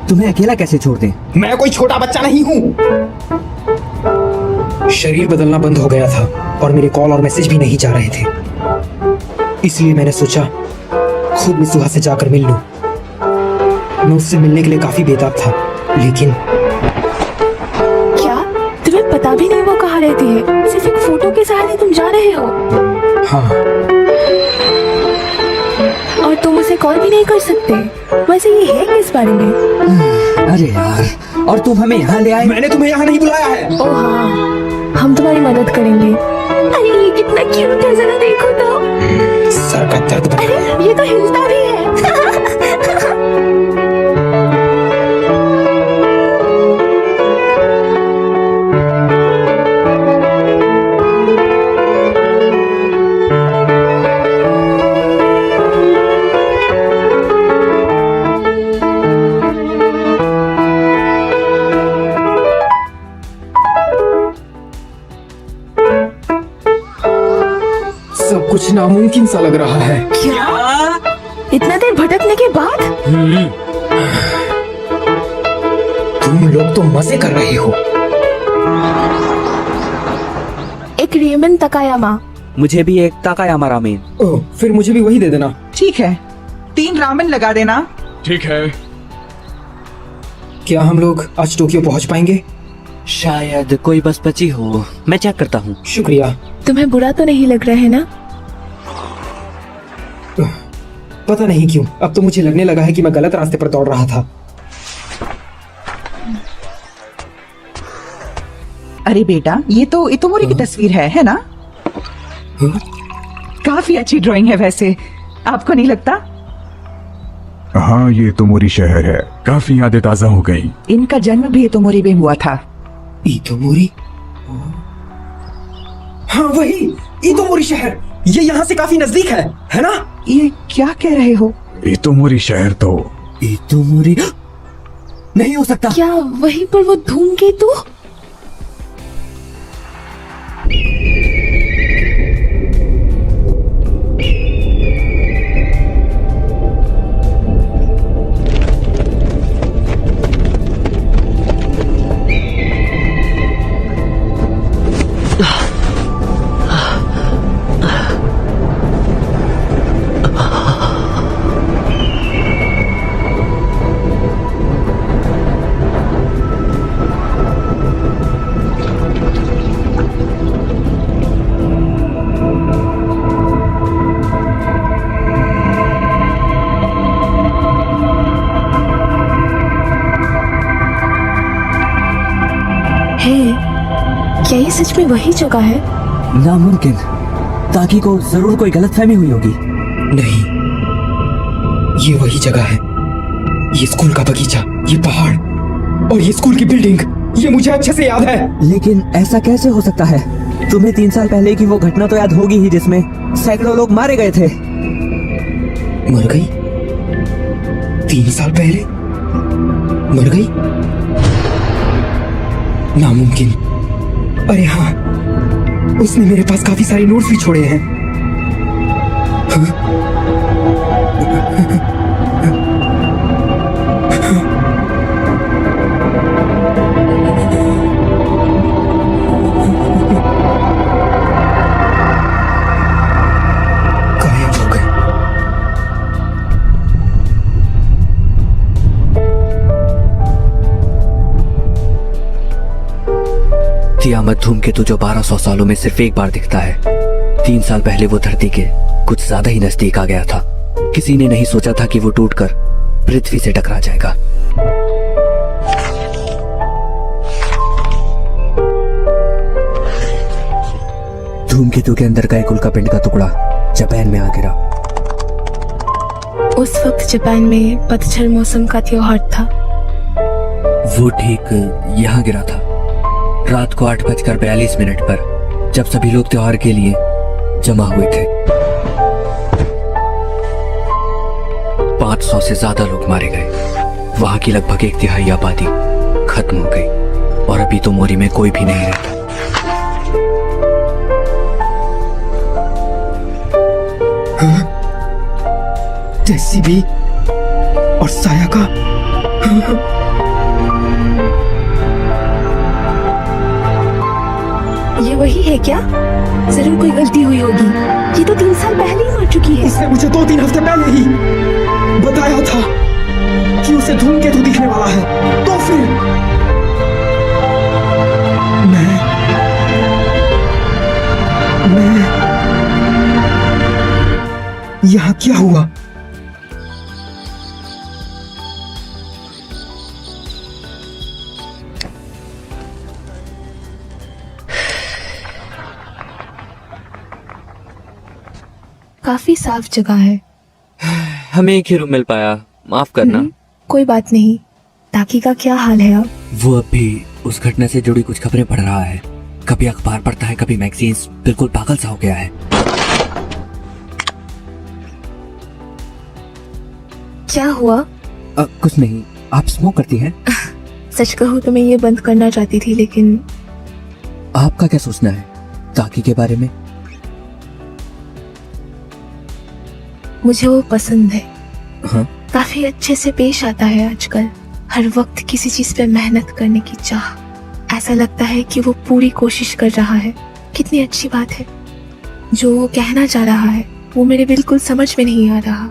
तुम्हें अकेला कैसे छोड़ दें? मैं कोई छोटा बच्चा नहीं हूँ। शरीर बदलना बंद हो गया था और मेरे कॉल और मैसेज भी नहीं जा रहे थे, इसलिए मैंने सोचा खुद मिसुहा से जाकर मिल लूं। मैं उससे मिलने के लिए काफी बेताब था, लेकिन क्या तुम्हें पता भी नहीं वो कहाँ रहती है? सिर्फ एक फोटो के सहारे तुम जा रहे हो? हाँ। और तुम उसे कॉल भी नहीं कर सकते? वैसे ये है किस बारे में? अरे यार, और तुम हमें यहाँ ले आए? मैंने तुम्हें यहाँ नहीं बुलाया है। ओह हाँ, हम तुम्हारी मदद करेंगे। अरे ये कितना क्यूट है, जरा देखो तो। सर का दर्द बढ़ गया। अरे ये तो हिलता भी है। सब कुछ नामुमकिन सा लग रहा है। क्या? इतना देर भटकने के बाद? तुम लोग तो मजे कर रहे हो। एक रेमन तकायामा। मुझे भी एक ताकायामा रामेन। ओह, फिर मुझे भी वही दे देना। ठीक है, 3 रामेन लगा देना। ठीक है। क्या हम लोग आज टोक्यो पहुंच पाएंगे? शायद कोई बस बची हो, मैं चेक करता हूँ। शुक्रिया। तुम्हें बुरा तो नहीं लग रहा है ना? पता नहीं क्यों, अब तो मुझे लगने लगा है कि मैं गलत रास्ते पर दौड़ रहा था। अरे बेटा, ये तो इतोमोरी की तस्वीर है ना? काफी अच्छी ड्राइंग है वैसे, आपको नहीं लगता? हाँ, ये इतोमोरी शहर है। काफी यादें ताजा हो गई। इनका जन्म भी इतोमोरी में हुआ था। इतोमोरी? हाँ वही, इतोमोरी शहर। ये यहाँ से काफी नजदीक है ना? ये क्या कह रहे हो? इतोमोरी शहर तो इतोमोरी नहीं हो सकता। क्या वहीं पर वो धूमकेतु? क्या ये सच में वही जगह है? नामुमकिन, ताकि को जरूर कोई गलतफहमी हुई होगी। नहीं, ये वही जगह है। ये स्कूल का बगीचा, ये पहाड़ और ये स्कूल की बिल्डिंग, ये मुझे अच्छे से याद है। लेकिन ऐसा कैसे हो सकता है? तुम्हें 3 साल पहले की वो घटना तो याद होगी ही, जिसमें सैकड़ों लोग मारे गए थे। मर गई? 3 साल पहले मर गई? नामुमकिन। अरे हाँ, उसने मेरे पास काफी सारे नोट्स भी छोड़े हैं। गायब हो गए। तियामत धूमकेतु जो 1200 सालों में सिर्फ एक बार दिखता है, 3 साल पहले वो धरती के कुछ ज्यादा ही नजदीक आ गया था। किसी ने नहीं सोचा था कि वो टूटकर पृथ्वी से टकरा जाएगा। धूमकेतु के अंदर का एक उल्कापिंड का टुकड़ा जापान में आ गिरा। उस वक्त जापान में पतझड़ मौसम का त्योहार था। वो ठीक यहाँ गिरा था रात को 8:42 पर, जब सभी लोग त्योहार के लिए जमा हुए थे। 500 से ज्यादा लोग मारे गए। वहां की लगभग 1/3 आबादी खत्म हो गई और अभी तो मोरी में कोई भी नहीं रहता। जैसी भी और साया का ये वही है क्या? जरूर कोई गलती हुई होगी। ये तो 3 साल पहले ही मर चुकी है। उसने मुझे 2-3 हफ्ते पहले ही बताया था कि उसे धूमकेतु दिखने वाला है। तो फिर मैं यहाँ क्या हुआ? काफी साफ जगह है। हमें एक ही रूम मिल पाया, माफ करना। कोई बात नहीं। ताकि का क्या हाल है अब? वो अब भी उस घटना से जुड़ी कुछ खबरें पढ़ रहा है। कभी अखबार पढ़ता है, कभी मैगजीन्स। बिल्कुल पागल सा हो गया है। क्या हुआ? कुछ नहीं। आप स्मोक करती हैं? सच कहूँ तो मैं ये बंद करना चाहती थी, लेकिन आपका क्या सोचना है ताकि के बारे में? मुझे वो पसंद है। हाँ? काफी अच्छे से पेश आता है आजकल। हर वक्त किसी चीज पे मेहनत करने की चाह। ऐसा लगता है कि वो पूरी कोशिश कर रहा है। कितनी अच्छी बात है। जो वो कहना चाह रहा है वो मेरे बिल्कुल समझ में नहीं आ रहा,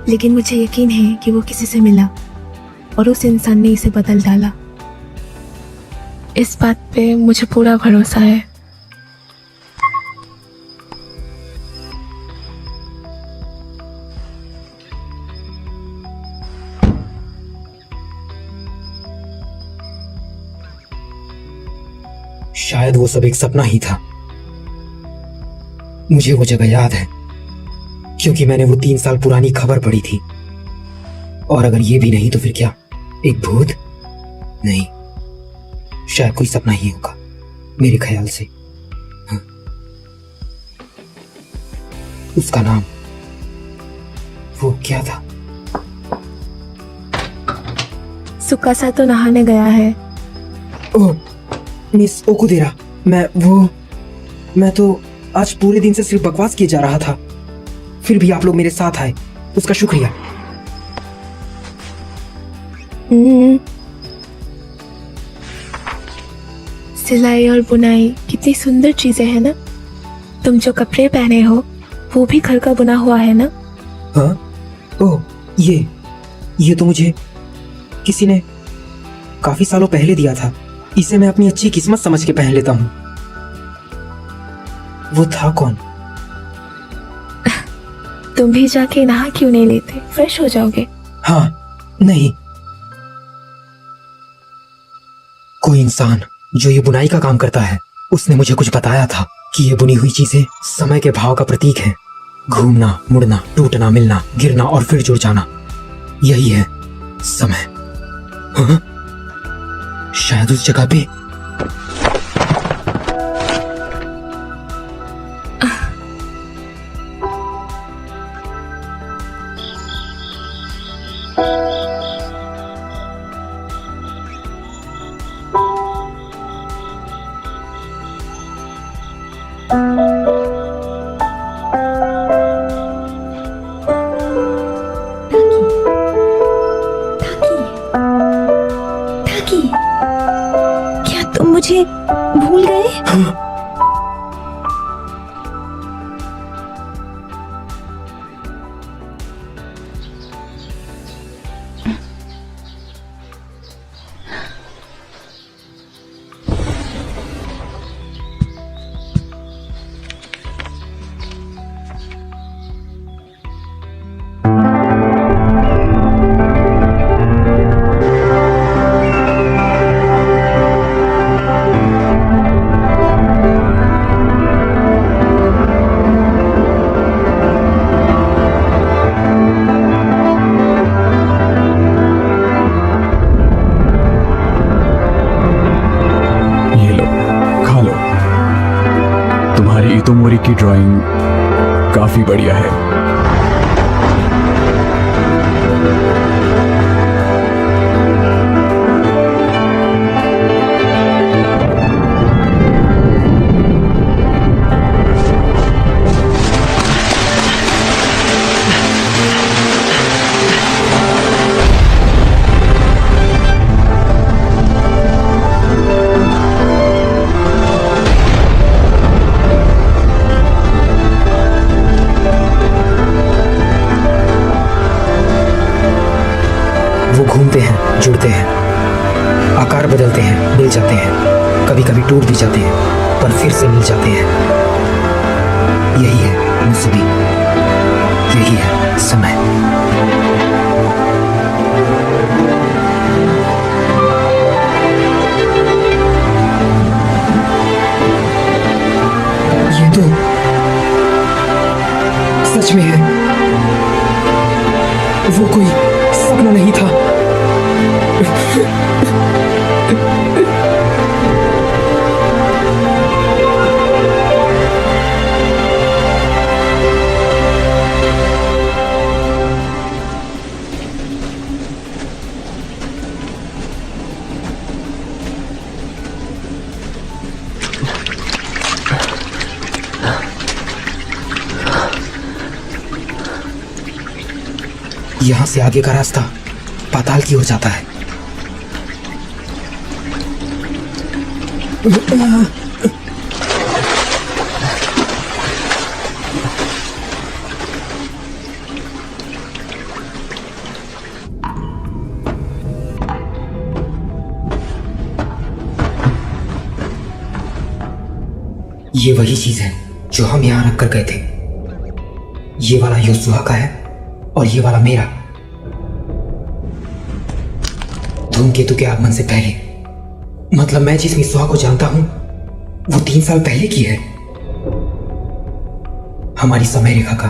लेकिन मुझे यकीन है कि वो किसी से मिला और उस इंसान ने इसे बदल डाला। इस बात पे मुझे पूरा भरोसा है। शायद वो सब एक सपना ही था। मुझे वो जगह याद है क्योंकि मैंने वो 3 साल पुरानी खबर पढ़ी थी। और अगर ये भी नहीं तो फिर क्या? एक भूत? नहीं, शायद कोई सपना ही होगा मेरे ख्याल से। हाँ। उसका नाम वो क्या था? सुकासा तो नहाने गया है। ओह, मिस ओकुदेरा। मैं तो आज पूरे दिन से सिर्फ बकवास किए जा रहा था, फिर भी आप लोग मेरे साथ आए, उसका शुक्रिया। सिलाई और बुनाई कितनी सुंदर चीजें हैं ना। तुम जो कपड़े पहने हो वो भी घर का बुना हुआ है ना? हाँ? ओह, ये तो मुझे किसी ने काफी सालों पहले दिया था। इसे मैं अपनी अच्छी किस्मत समझ के पहन लेता हूँ। वो था कौन? तुम भी जाके नहा क्यों नहीं लेते? फ्रेश हो जाओगे। हाँ, नहीं, कोई इंसान जो ये बुनाई का काम करता है, उसने मुझे कुछ बताया था कि ये बुनी हुई चीजें समय के भाव का प्रतीक है। घूमना, मुड़ना, टूटना, मिलना, गिरना और फिर जुड़ जाना, यही है समय। हाँ? शायद उस जगह पे क्या तुम मुझे भूल गए? आपकी ड्राइंग काफी बढ़िया है। वो घूमते हैं, जुड़ते हैं, आकार बदलते हैं, मिल जाते हैं, कभी कभी टूट भी जाते हैं, पर फिर से मिल जाते हैं। यही है मुसीबी, यही है समय। ये तो सच में है, वो कोई सपना नहीं था। यहां से आगे का रास्ता पाताल की ओर जाता है। ये वही चीज है जो हम यहां रख कर गए थे। ये वाला योसुआ का है और ये वाला मेरा। धूमकेतु के आगमन से पहले, मतलब मैं जिस मित्सुहा को जानता हूं वो 3 साल पहले की है। हमारी समय रेखा का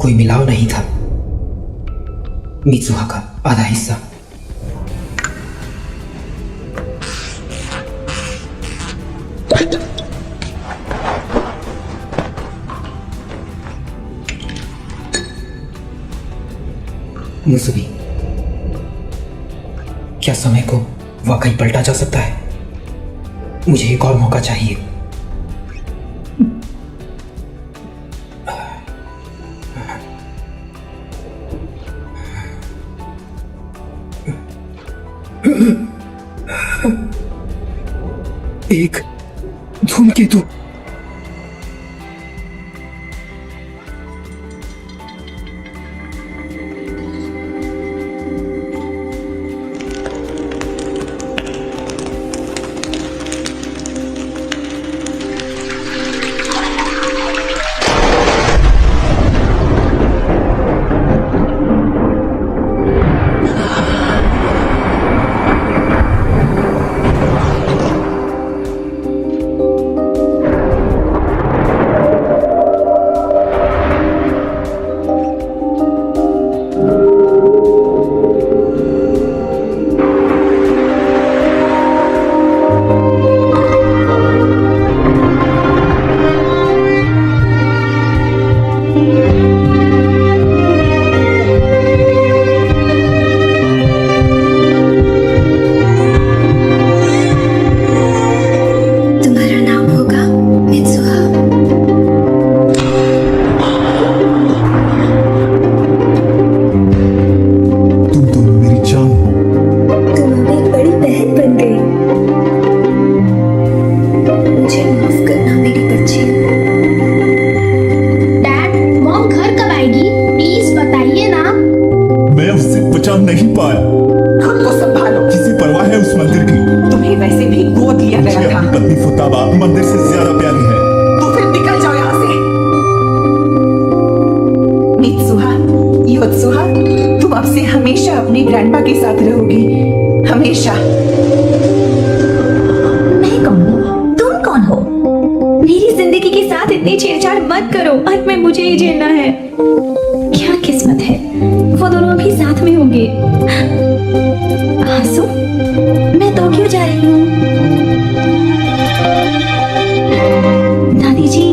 कोई मिलाव नहीं था। मित्सुहा का आधा हिस्सा। मुसुबी, क्या समय को वाकई पलटा जा सकता है? मुझे एक और मौका चाहिए। एक धूमकेतु। हमेशा। मैं कौन हूँ? तुम कौन हो? मेरी जिंदगी के साथ इतनी छेड़छाड़ मत करो। अंत में मुझे ही झेलना है। क्या किस्मत है, वो दोनों भी साथ में होंगे। आंसू, मैं तो क्यों जा रही हूँ? दादी जी,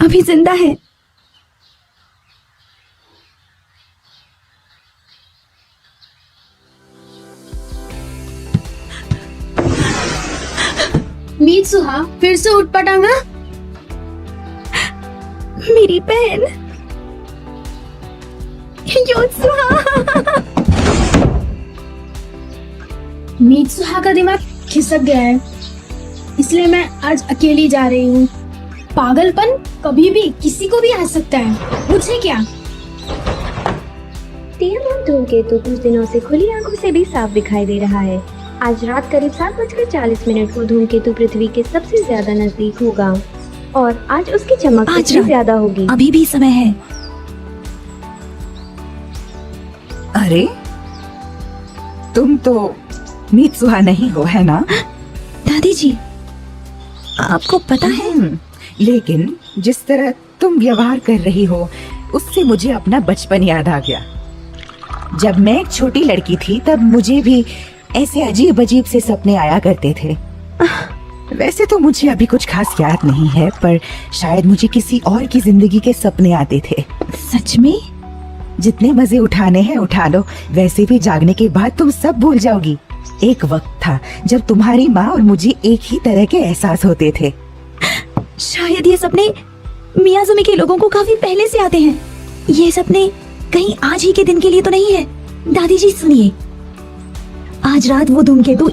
अभी जिंदा है। मीत्सुहा फिर से उठ पटांगा। मेरी बहन मीत्सुहा का दिमाग खिसक गया है, इसलिए मैं आज अकेली जा रही हूँ। पागलपन कभी भी किसी को भी आ सकता है, मुझे क्या। टीएम धूमकेतु कुछ दिनों से खुली आंखों से भी साफ दिखाई दे रहा है। आज रात करीब 7:40 को धूमकेतु पृथ्वी के सबसे ज्यादा नजदीक होगा और आज उसकी चमक सबसे ज्यादा होगी। अभी भी समय है। अरे तुम तो मीत्सुहा नहीं हो, है ना? दादी जी, आपको पता है, लेकिन जिस तरह तुम व्यवहार कर रही हो उससे मुझे अपना बचपन याद आ गया। जब मैं एक छोटी लड़की थी तब मुझे भी ऐसे अजीब अजीब से सपने आया करते थे। वैसे तो मुझे अभी कुछ खास याद नहीं है, पर शायद मुझे किसी और की जिंदगी के सपने आते थे। सच में? जितने मजे उठाने हैं उठा लो, वैसे भी जागने के बाद तुम सब भूल जाओगी। एक वक्त था जब तुम्हारी माँ और मुझे एक ही तरह के एहसास होते थे। शायद ये सपने मियाजुमी के लोगों को काफी पहले से आते हैं। ये सपने कहीं आज ही के दिन के लिए तो नहीं है। दादी जी सुनिए, आज रात वो धूमकेतु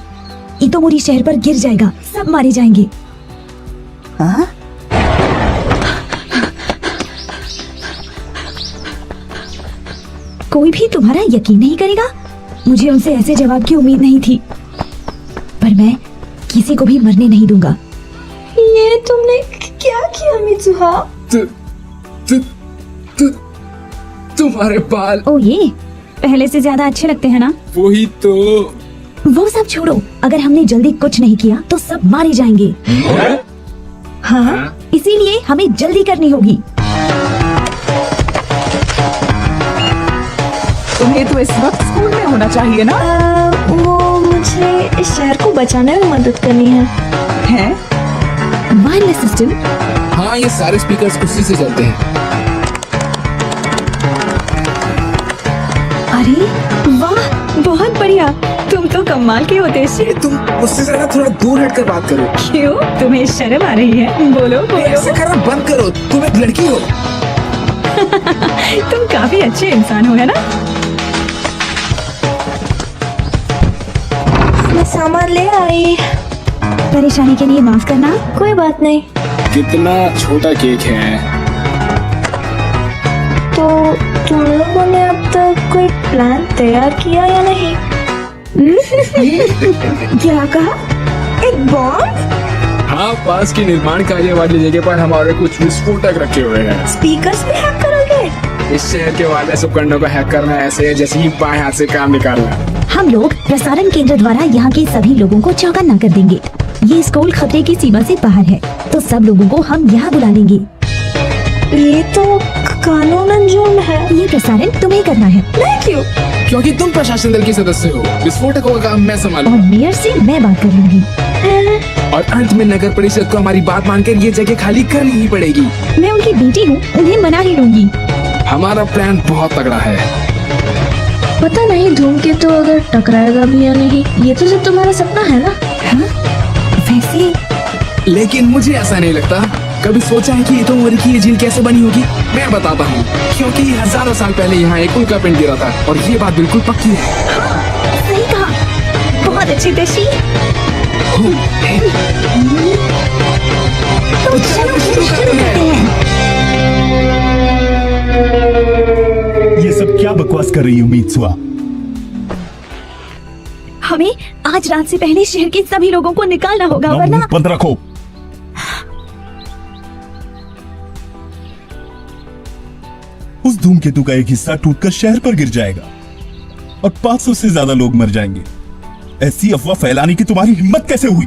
इतोमोरी शहर पर गिर जाएगा, सब मारे जाएंगे। हाँ? कोई भी तुम्हारा यकीन नहीं करेगा। मुझे उनसे ऐसे जवाब की उम्मीद नहीं थी, पर मैं किसी को भी मरने नहीं दूंगा। ये तुमने क्या किया मीत्सुहा? तुम्हारे बाल। ओ ये पहले से ज्यादा अच्छे लगते हैं ना? वही तो। वो सब छोड़ो, अगर हमने जल्दी कुछ नहीं किया तो सब मारे जाएंगे। हाँ, इसीलिए हमें जल्दी करनी होगी। तुम्हें तो इस वक्त स्कूल में होना चाहिए ना? वो मुझे इस शहर को बचाने में मदद करनी है। Wireless system? हाँ, ये सारे स्पीकर्स उसी से चलते हैं। अरे वाह, बहुत बढ़िया। तुम तो कमाल के होते हैं। तुम मुझसे जरा थोड़ा दूर हटकर बात करो। क्यों? तुम्हें शर्म आ रही है? बोलो बोलो। ऐसे करना बंद करो, तुम एक लड़की हो। तुम काफी अच्छे इंसान हो, है ना? मैं सामान ले आई। परेशानी के लिए माफ करना। कोई बात नहीं। कितना छोटा केक है। तो तुम लोगों ने अब तक कोई प्लान तैयार किया या नहीं? क्या कहा? एक बॉम्ब? हाँ, पास की निर्माण कार्य वाली जगह पर हमारे कुछ विस्फोटक रखे हुए हैं। स्पीकर्स भी हैक करोगे? इस शहर के वायरलेस उपकरणों को हैक करना ऐसे है जैसे ही बाएं हाथ से काम निकालना। हम लोग प्रसारण केंद्र द्वारा यहाँ के सभी लोगों को चौकन्ना कर देंगे। ये स्कूल खतरे की सीमा से बाहर है, तो सब लोगों को हम यहाँ बुला लेंगे। ये तो कानूनन जुर्म है। ये प्रसारण तुम्हें करना है। मैं क्यों? क्योंकि तुम प्रशासन दल के सदस्य हो। विस्फोटकों का काम मैं और संभालूंगा। मेयर से मैं बात कर लूंगी। और अंत में नगर परिषद को हमारी बात मानकर ये जगह खाली करनी ही पड़ेगी। मैं उनकी बेटी हूँ, उन्हें मना ही लूंगी। हमारा प्लान बहुत तगड़ा है। पता नहीं धूमकेतु अगर टकराएगा भी या नहीं। ये तो सिर्फ तुम्हारा सपना है ना? हाँ? वैसे लेकिन मुझे ऐसा नहीं लगता। कभी सोचा है कि इतोमोरी की ये झील कैसे बनी होगी? मैं बताता हूँ। क्योंकि हजारों साल पहले यहाँ एक उल्का पिंड गिरा था और ये बात बिल्कुल पक्की है। सही कहा, बहुत अच्छी दशी। तो चलो शुरू करते हैं। ये सब क्या बकवास कर रही हो मीत्सुहा? हमें आज रात से पहले शहर के सभी लोगों को निकालना होगा, वरना बंद रखो। उस धूमकेतु का एक हिस्सा टूटकर शहर पर गिर जाएगा और 500 से ज्यादा लोग मर जाएंगे। ऐसी अफवाह फैलाने की तुम्हारी हिम्मत कैसे हुई?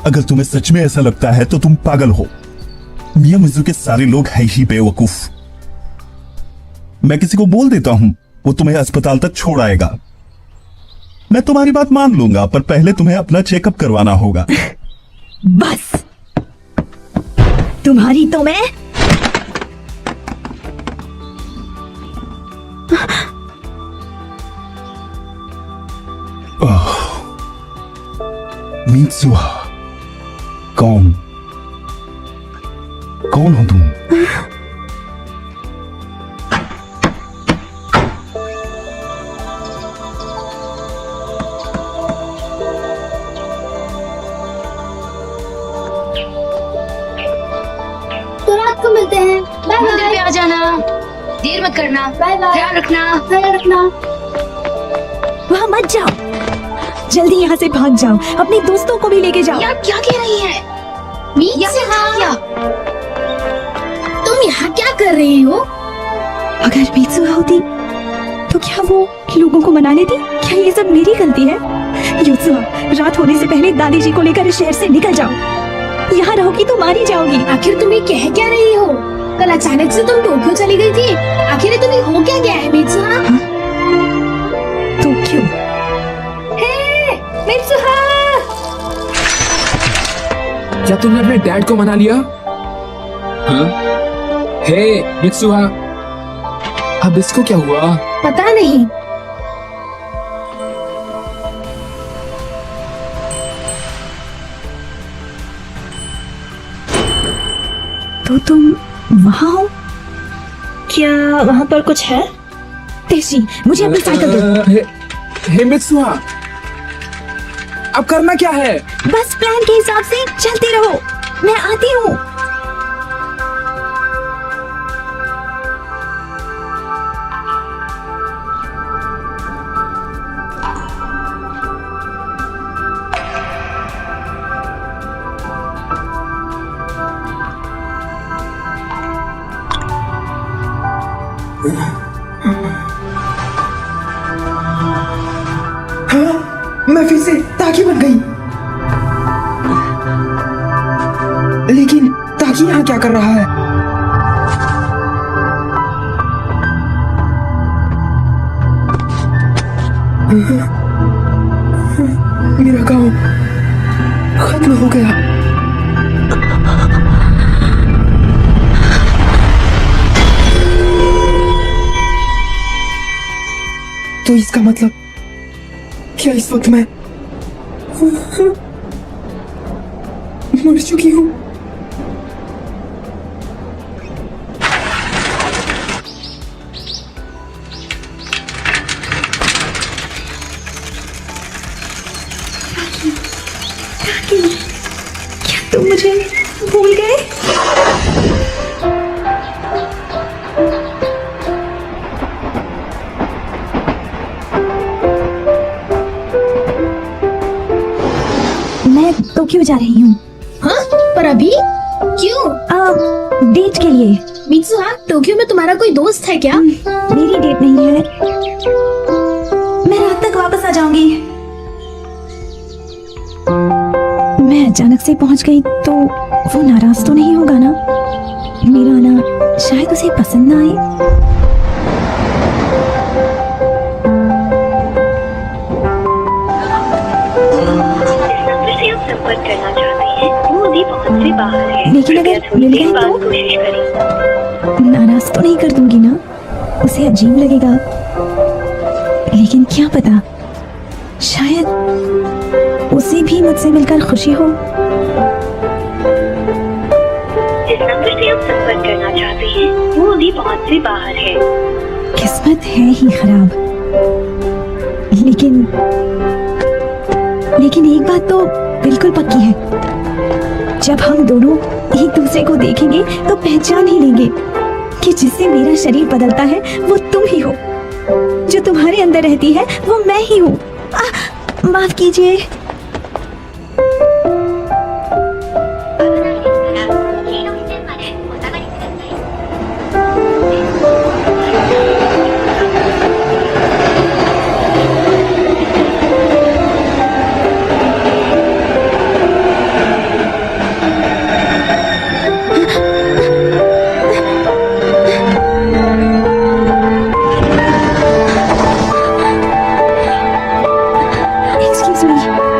अगर तुम्हें सच में ऐसा लगता है तो तुम पागल हो। मियामिज़ू के सारे लोग हैं ही बेवकूफ। मैं किसी को बोल देता हूं, वो तुम्हें अस्पताल तक छोड़ आएगा। मैं तुम्हारी बात मान लूंगा, पर पहले तुम्हें अपना चेकअप करवाना होगा। बस तुम्हारी तो मैं मीत्सुहा, कौन कौन हो तुम? तो रात को मिलते हैं। बाय मंदिर बाय। पे आ जाना, देर मत करना, बाय बाय। ध्यान रखना। ध्यान रखना। वहाँ मत जाओ, जल्दी यहाँ से भाग जाओ, अपने दोस्तों को भी लेके जाओ। यार क्या कह रही है? मीत्सुहा, क्या? तुम यहाँ क्या कर रही हो? अगर मीत्सुहा होती तो क्या वो लोगों को मना लेती? क्या ये सब मेरी गलती है? यूत्सुहा, रात होने से पहले दादी जी को लेकर इस शहर से निकल जाओ। यहाँ रहोगी तो मारी जाओगी। आखिर तुम ये कह क्या रही हो? कल अचानक से तुम टोक्यो चली गई थी, आखिर तुम्हें हो क्या गया है मीत्सुहा? तो क्यों? हे मीत्सुहा! क्या तुमने अपने डैड को मना लिया? हाँ? हे मित्सुहा, अब इसको क्या हुआ? पता नहीं। तो तुम वहाँ हो? क्या वहाँ पर कुछ है? तेजी, मुझे अपनी साइकिल दो। हे मित्सुहा, अब करना क्या है? बस प्लान के हिसाब से चलते रहो, मैं आती हूँ। मैं फिर से ताकि बन गई। लेकिन ताकि यहाँ क्या कर रहा है? मेरा गांव खत्म हो गया। तो इसका मतलब क्या इस वक्त मैं मर चुकी हूँ? क्या तुम मुझे भूल गए? मैं टोक्यो जा रही हूँ। हाँ? पर अभी क्यों? डेट के लिए। मीत्सुहा, टोक्यो में तुम्हारा कोई दोस्त है क्या? मेरी डेट नहीं है, मैं रात तक वापस आ जाऊंगी। मैं अचानक से पहुंच गई तो वो नाराज तो नहीं होगा ना? मेरा आना शायद उसे पसंद ना आए। नंबर से आप संपर्क करना चाहते हैं वो अभी पहुंच से बाहर है। लेकिन अगर कृपया थोड़ी मिल देर गए बाद तो? कोशिश करें। नाराज तो नहीं कर दूंगी ना? उसे अजीब लगेगा, लेकिन क्या पता, शायद उसे भी मुझसे मिलकर खुशी हो। जिस नंबर से आप संपर्क करना चाहते हैं वो अभी पहुंच से बाहर है। किस्मत है ही खराब। लेकिन एक बात तो बिल्कुल पक्की है, जब हम दोनों एक दूसरे को देखेंगे तो पहचान ही लेंगे कि जिससे मेरा शरीर बदलता है वो तुम ही हो, जो तुम्हारे अंदर रहती है वो मैं ही हूँ। माफ कीजिए। Excuse me.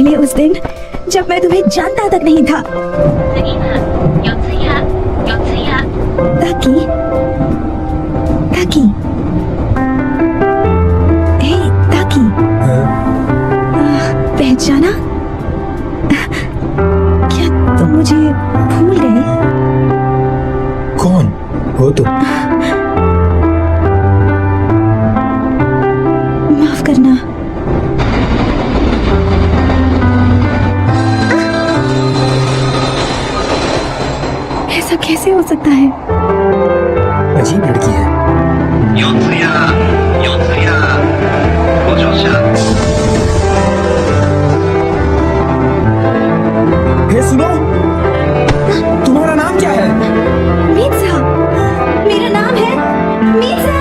पहले उस दिन जब मैं तुम्हें जानता तक नहीं था। ताकि ताकि हे ताकि पहचाना? क्या तुम मुझे भूल गए? कौन हो तुम? माफ करना। ऐसा कैसे हो सकता है? अजीब लड़की है। हे सुनो, तुम्हारा नाम क्या है? मीत्सा। मेरा नाम है मीत्सा।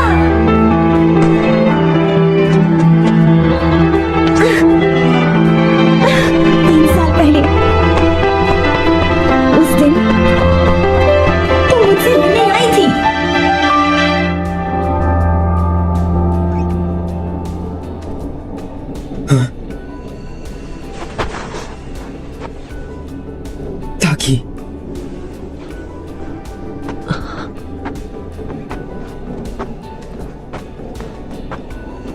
3 साल पहले उस दिन तुम मुझसे मिलने आई थी। ताकि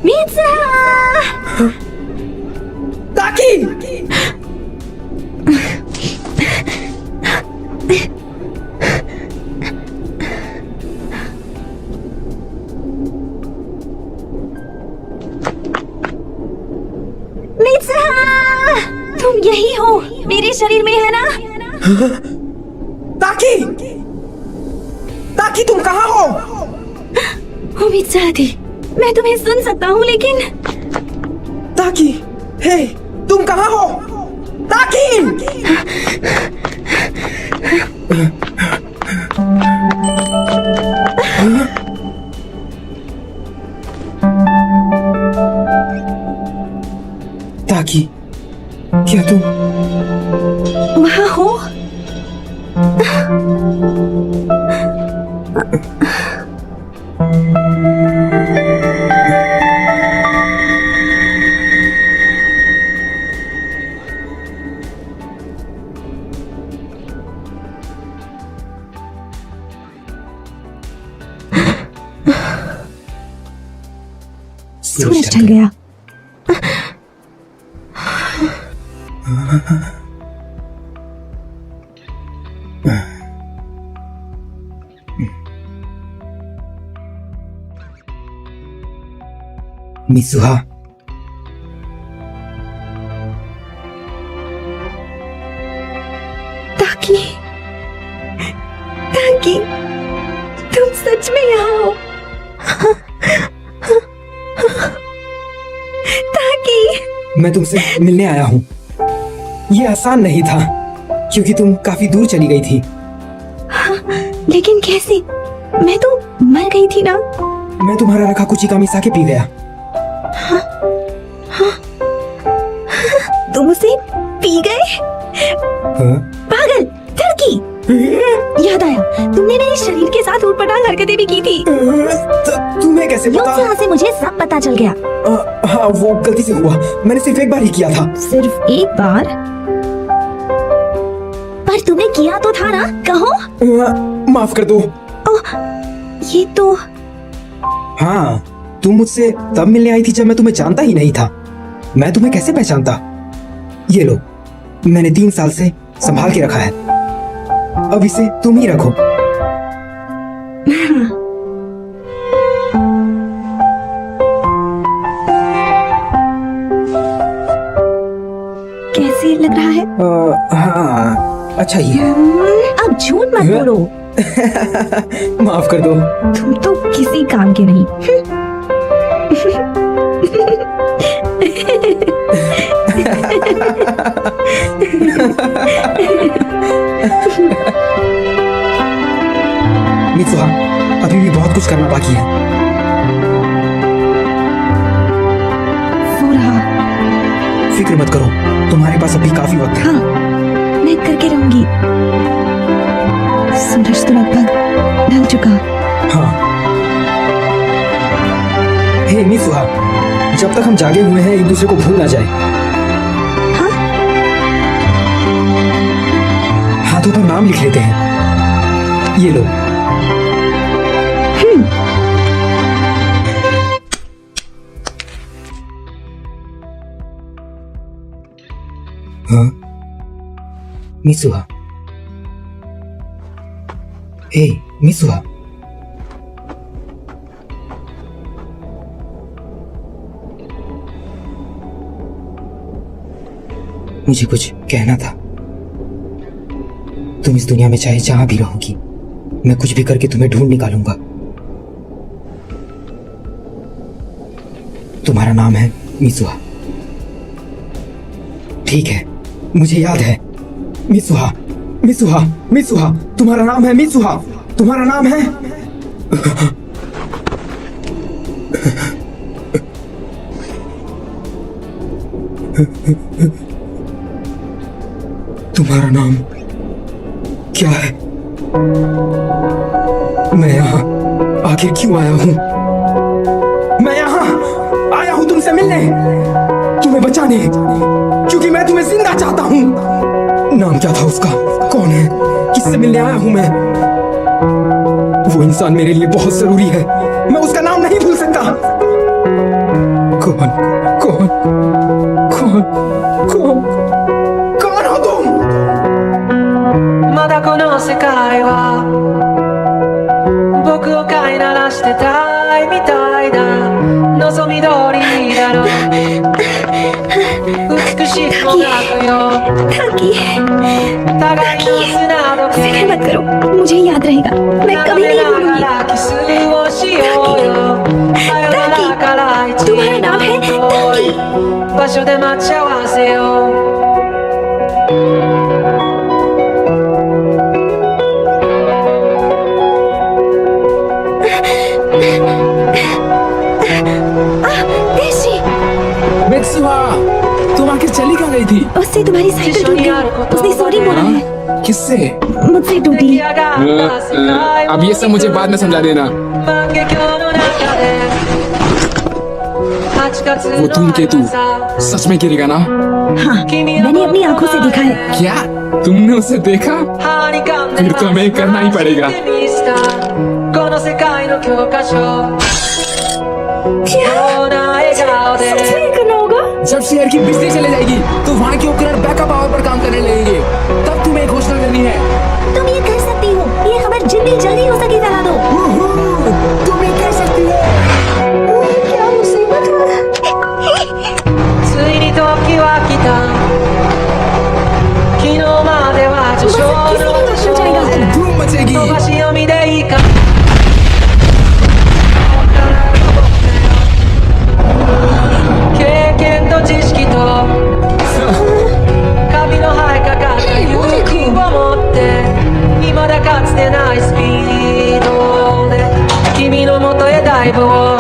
मीत्सा। ताकि मीत्सा, तुम यही हो, मेरे शरीर में है ना? ताकि ताकि तुम कहाँ हो? उम्मीद चाह थी मैं तुम्हें सुन सकता हूँ, लेकिन ताकि, हे तुम कहाँ हो? ताकि ताकि क्या तुम वहाँ हो? सूरज ढल गया। मिसुहा, ताकि ताकि तुम सच में यहाँ हो? ताकि मैं तुमसे मिलने आया हूँ। ये आसान नहीं था क्योंकि तुम काफी दूर चली गई थी। लेकिन कैसे? मैं तो मर गई थी ना। मैं तुम्हारा रखा कुछ का मिसा के पी गया। तुम उसे पी गए? हाँ? पागल, टर्की। याद आया, तुमने मेरे शरीर के साथ उटपटांग हरकतें भी की थी। तुम्हें कैसे पता? यहाँ से मुझे सब पता चल गया। हाँ, वो गलती से हुआ। मैंने सिर्फ एक बार ही किया था। सिर्फ एक बार? पर तुमने किया तो था ना, कहो। माफ कर दो। ये तो हाँ, तुम मुझसे तब मिलने आई थी जब मैं तुम्हें जानता ही नहीं था। मैं तुम्हें कैसे पहचानता? ये लो, मैंने 3 साल से संभाल के रखा है। अब इसे तुम ही रखो। कैसे लग रहा है? हाँ, अच्छा ही है। अब झूठ मत बोलो। माफ कर दो। तुम तो किसी काम के नहीं। मित्सुहा, अभी भी बहुत कुछ करना बाकी है। सो रहा। फिक्र मत करो, तुम्हारे पास अभी काफी वक्त है। हाँ, मैं करके रहूंगी। सूरज तो लगभग ढल चुका। हाँ। हे मित्सुहा, जब तक हम जागे हुए हैं एक दूसरे को भूल ना जाए। हाँ? हाथों पर नाम लिख लेते हैं। ये लो। हाँ मिसुहा, हे मिसुहा, मुझे कुछ कहना था। तुम इस दुनिया में चाहे जहां भी रहोगी, मैं कुछ भी करके तुम्हें ढूंढ निकालूंगा। तुम्हारा नाम है मिसुहा, ठीक है? मुझे याद है। मिसुहा, मिसुहा, मिसुहा, तुम्हारा नाम है मिसुहा, तुम्हारा नाम है। तुम्हारा नाम क्या है? मैं यहाँ आखिर क्यों आया हूँ? मैं यहाँ आया हूँ तुमसे मिलने, तुम्हें बचाने, क्योंकि मैं तुम्हें जिंदा चाहता हूँ। नाम क्या था उसका? कौन है? किससे मिलने आया हूँ मैं? वो इंसान मेरे लिए बहुत जरूरी है, मैं उसका नाम नहीं भूल सकता। कौन कौन कौन कौन कौन हो तुम? まだこの世界は僕を飼いならしてたいみたいだ。望み通りだろう。美しくもなくよ。互いの砂時計。 फिक्र मत करो, मुझे याद रहेगा, मैं कभी नहीं भूलूंगी। キスをしようよ。さよならから一तुम्हारा नाम है ताकी। 場所で待ち合わせよう。 मित्सुहा, तुम आखिर चली कहाँ गई थी? उससे तुम्हारी साइकिल टूट गई, उसने सॉरी बोला है। किससे? मुझसे टूटी। अब ये सब मुझे बाद में समझा देना। वो धूमकेतु सच में गिरेगा ना? हाँ, मैंने अपनी आंखों से देखा है। क्या तुमने उसे देखा? फिर तो हमें करना ही पड़ेगा। सच में करना होगा? जब शहर की बिजली चले जाएगी तो वहाँ के उपकरण बैकअप पावर पर काम करने लगेंगे, तब तुम्हें एक घोषणा करनी है। तुम ये कर सकती हो, ये खबर जितनी जल्दी हो सके फैला दो। तुम ये कर सकती हो। क्या मुसीबत है। ついに時は来た。昨日までは序章の序章で धूम मचेगी। 飛ばし読みでいいか。経験と知識とカビの生えかかった勇気を持って未だかつてないスピードで君の元へダイブを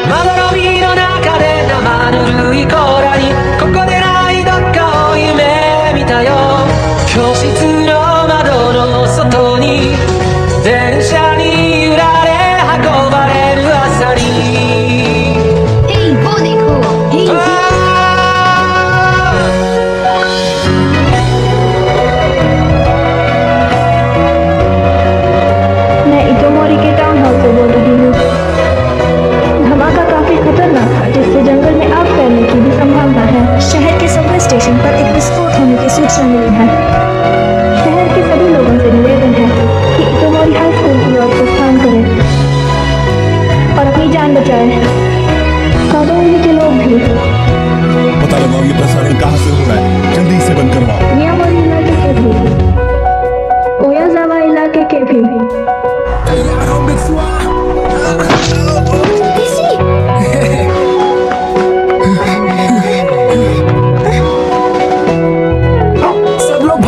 まどろみの中で生ぬるい甲羅にここでないどっかを夢見たよ。教室の窓の外に電車に揺られ運ばれる朝に वो देखो, मैं इटोमोरी के टाउन हॉल से बोल रही हूँ। धमाका काफी खतरनाक था, जिससे जंगल में आग फैलने की भी संभावना है। शहर के सबवे स्टेशन पर एक विस्फोट होने की सूचना मिली है। शहर के सभी लोगों से निवेदन है कि इटोमोरी हाई स्कूल की ओर प्रस्थान करें और अपनी जान बचाएं। कादोली के लोग भी पता लगाओ ये प्रसारण कहाँ से हो रहा है, जल्दी से बंद करवाओ। मियामोरी इलाके के भी, ओयाजावा इलाके के भी। तैयार हो मित्सुहा? सब लोग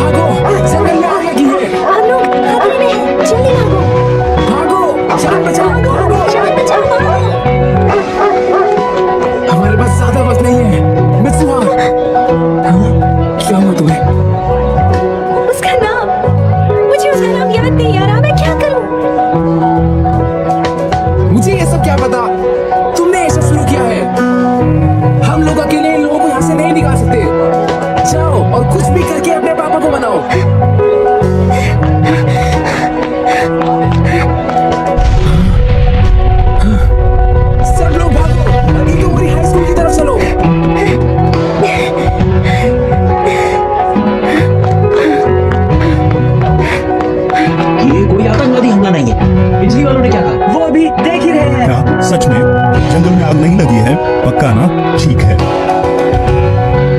नहीं लगी है? पक्का ना? ठीक है,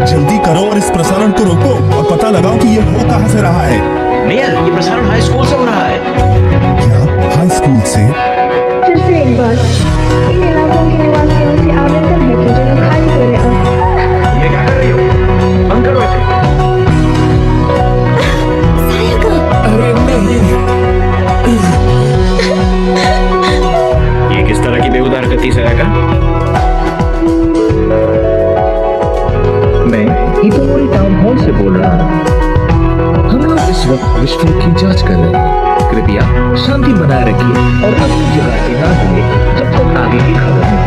जल्दी करो और इस प्रसारण को रोको और पता लगाओ कि ये हो कहां से रहा है। मेयर, ये प्रसारण हाई स्कूल से हो रहा है। क्या हाई स्कूल से? फिर से एक बार, इन इलाकों के निवासियों से आवेदन है कि जगह खाली करें अब। ये क्या कर रही हो? बंद करो इसे। अरे नहीं, ये किस तरह की बेउदार गति से आएगा? मैं इतोमोरी टाउन हॉल से बोल रहा हूँ। हम लोग इस वक्त विस्फोट की जांच कर रहे हैं। कृपया शांति बनाए रखिए और अपनी जगह से ना हिलें जब तक आगे की खबर नहीं।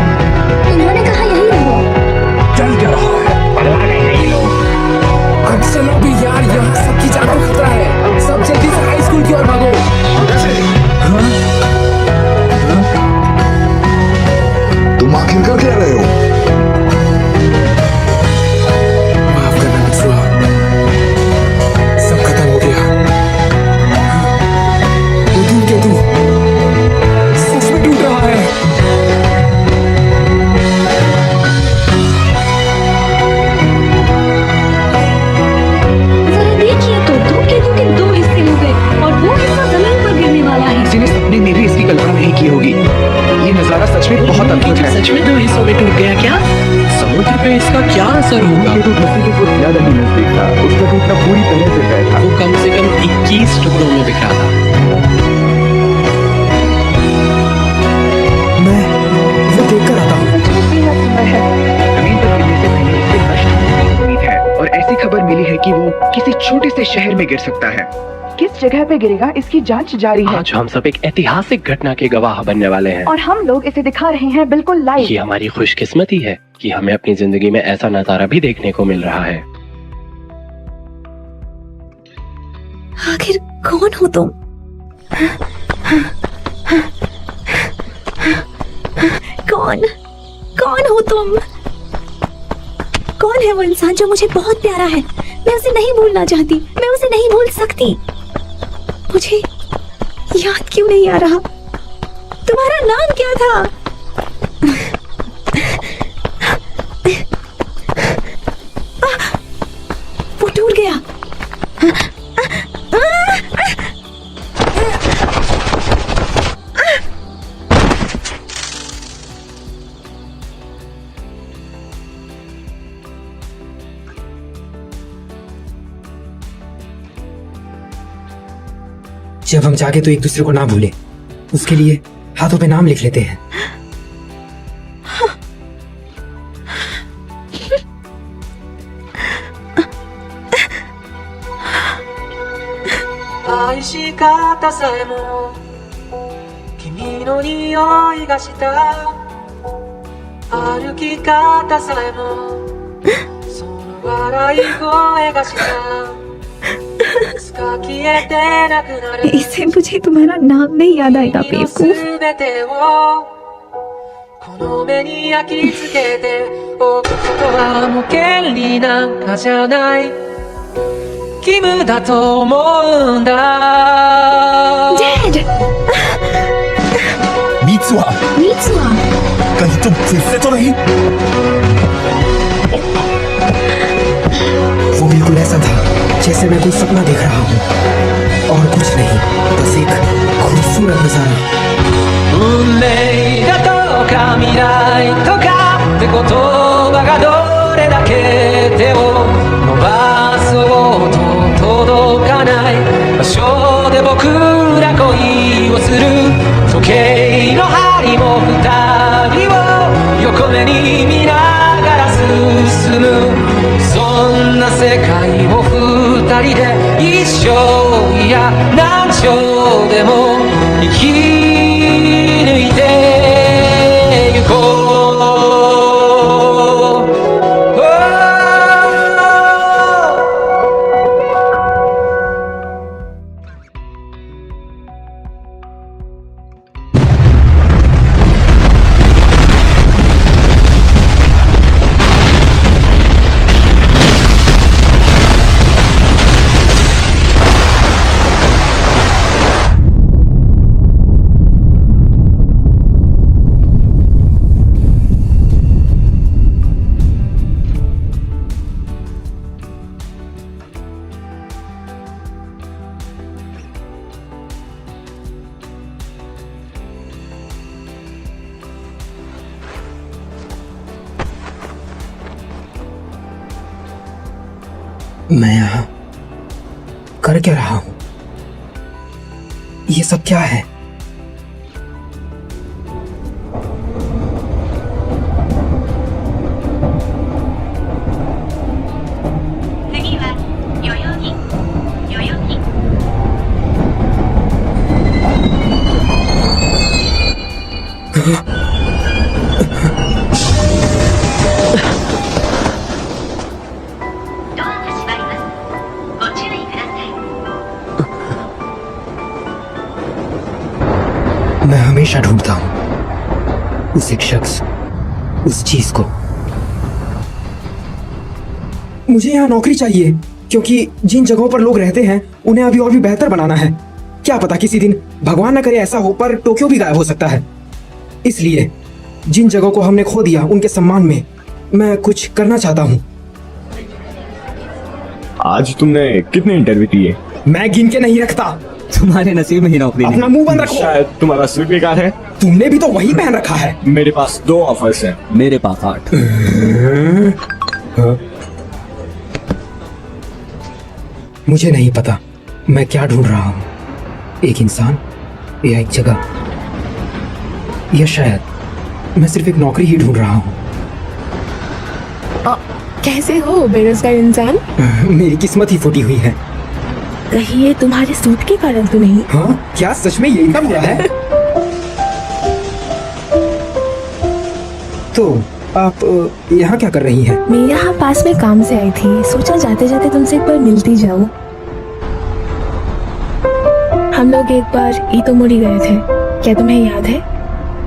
उन्होंने कहा यही रहो। चल क्या रहा है? पगला गए हैं ये लोग। अब चलो भी यार, यहाँ सबकी जान को खतरा है। सब जल्दी से हाई स्कूल की ओर भागो। तुम आखिर कर क्या रहे हो? माफ करना मित्सुआ, सब खत्म हो गया। वो धूमकेतु सच में टूट रहा है। जरा देखिए तो, धूमकेतु के 2 हिस्से हो गए और वो हिस्सा जमीन पर गिरने वाला है। किसी ने सपने में भी इसकी कल्पना नहीं की होगी। ये नजारा सच में बहुत अद्भुत है। सच में 2 हिस्सों में टूट गया क्या? समुद्र पे इसका क्या असर होगा? ये तो धरती के कुछ ज्यादा ही नजदीक था, उसका टूटना पूरी तरह से तय था। वो कम से कम 21 टुकड़ों में बिखरा था। मैं वो देख कर आता हूँ। बेहद सुंदर है। जमीन पर गिरने से पहले उसे नष्ट होने की उम्मीद है और ऐसी खबर मिली है कि वो किसी छोटे से शहर में गिर सकता है। किस जगह पे गिरेगा इसकी जांच जारी है। आज हम सब एक ऐतिहासिक घटना के गवाह बनने वाले हैं और हम लोग इसे दिखा रहे हैं बिल्कुल लाइव। ये हमारी खुशकिस्मती है कि हमें अपनी जिंदगी में ऐसा नजारा भी देखने को मिल रहा है। आखिर कौन हो तुम? कौन हो तुम? कौन है वो इंसान जो मुझे बहुत प्यारा है? मैं उसे नहीं भूलना चाहती, मैं उसे नहीं भूल सकती। मुझे याद क्यों नहीं आ रहा? तुम्हारा नाम क्या था? वो टूट गया। जब हम जागे तो एक दूसरे को ना भूले, उसके लिए हाथों पे नाम लिख लेते हैं। इससे मुझे तुम्हारा नाम नहीं याद आएगा बेवकूफ। この目に焼き付けておくことはもう権利なんかじゃない義務だと思うんだ Dad! मीत्सुआ, मीत्सुआ, कहीं तुम फिर से तो नहीं? वो बिल्कुल ऐसा था जैसे मैं कोई सपना देख रहा हूँ और कुछ नहीं, बस एक खूबसूरत नजारा। 運命だとか未来とかって言葉がどれだけ手を伸ばそうと届かない場所で僕ら恋をする時計の針も二人を横目に見ながら進むそんな世界を二人で一生いや何生でも生き抜いてゆこう मैं यहाँ कर क्या रहा हूँ? ये सब क्या है? मैं हमेशा ढूंढता हूं उस एक शख्स, उस चीज को। मुझे यहाँ नौकरी चाहिए, क्योंकि जिन जगहों पर लोग रहते हैं उन्हें अभी और भी बेहतर बनाना है। क्या पता किसी दिन, भगवान न करे ऐसा हो, पर टोक्यो भी गायब हो सकता है। इसलिए जिन जगहों को हमने खो दिया उनके सम्मान में मैं कुछ करना चाहता हूँ। आज तुमने कितने इंटरव्यू दिए? मैं गिन के नहीं रखता। तुम्हारे नसीब में ही नौकरी नहीं। अपना मुंह बंद रखो। शायद तुम्हारा सिर्फ बेकार है। तुमने भी तो वही पहन रखा है। मेरे पास 2 ऑफर्स हैं। मेरे पास 8। मुझे नहीं पता मैं क्या ढूंढ रहा हूँ, एक इंसान या एक जगह, या शायद मैं सिर्फ एक नौकरी ही ढूंढ रहा हूँ। कैसे हो बेरोजगार इंसान? मेरी किस्मत ही फूटी हुई है। कहीं ये तुम्हारे सूट के कारण तो नहीं? हाँ, क्या सच में यही काम हुआ है? तो आप यहाँ क्या कर रही हैं? मैं यहाँ पास में काम से आई थी, सोचा जाते जाते तुमसे एक बार मिलती जाऊँ। हम लोग एक बार ईतोमोरी गए थे, क्या तुम्हें याद है?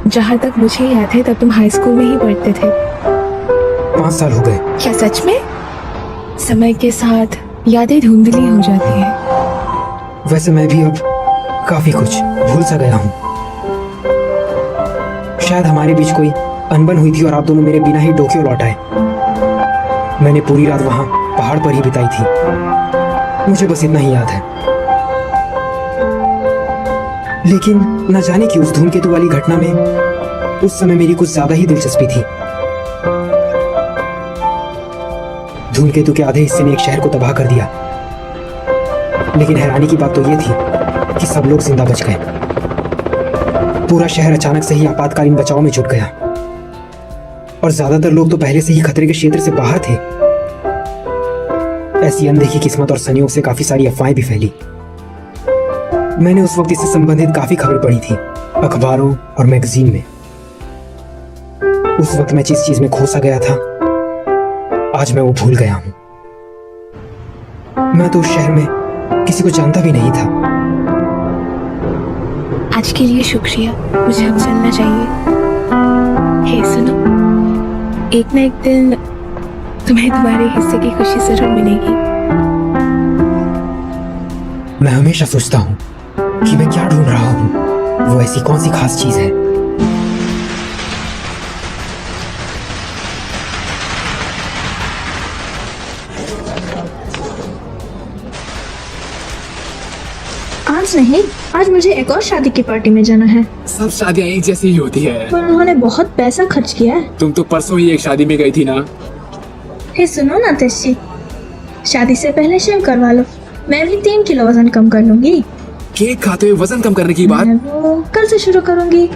जहाँ तक मुझे याद है तब तुम हाई स्कूल में ही पढ़ते थे। 5 साल हो गए। क्या सच में? समय के साथ यादें धुंधली हो जाती है। वैसे मैं भी अब काफी कुछ भूल सा गया हूँ। शायद हमारे बीच कोई अनबन हुई थी और आप दोनों मेरे बिना ही टोक्यो लौट आए। मैंने पूरी रात वहां पहाड़ पर ही बिताई थी, मुझे बस इतना ही याद है। लेकिन न जाने कि उस धूमकेतु वाली घटना में उस समय मेरी कुछ ज्यादा ही दिलचस्पी थी। धूमकेतु के आधे हिस्से ने एक शहर को तबाह कर दिया, लेकिन हैरानी की बात तो ये थी कि सब लोग जिंदा बच गए। पूरा शहर अचानक से ही आपातकालीन बचाव में जुट गया और ज्यादातर लोग तो पहले से ही खतरे के क्षेत्र से बाहर थे। ऐसी अनदेखी किस्मत और संयोग से काफी सारी अफवाहें भी फैली। मैंने उस वक्त इससे संबंधित काफी खबर पढ़ी थी अखबारों और मैगजीन में। उस वक्त मैं जिस चीज में खो सा गया था, आज मैं वो भूल गया हूं। मैं तो उस शहर में किसी को जानता भी नहीं था। आज के लिए शुक्रिया, मुझे अब चलना चाहिए। हे सुनो, एक ना एक दिन तुम्हें तुम्हारे हिस्से की खुशी जरूर मिलेगी। मैं हमेशा सोचता हूँ कि मैं क्या ढूंढ रहा हूँ, वो ऐसी कौन सी खास चीज है। आज नहीं, आज मुझे एक और शादी की पार्टी में जाना है। सब शादियाँ एक जैसी ही होती है। पर उन्होंने बहुत पैसा खर्च किया है। तुम तो परसों ही एक शादी में गई थी ना। हे सुनो ना तेशी, शादी से पहले शेव करवा लो, मैं भी 3 किलो वजन कम कर लूंगी। केक खाते हुए वजन कम करने की बात? मैं वो कल से शुरू करूंगी।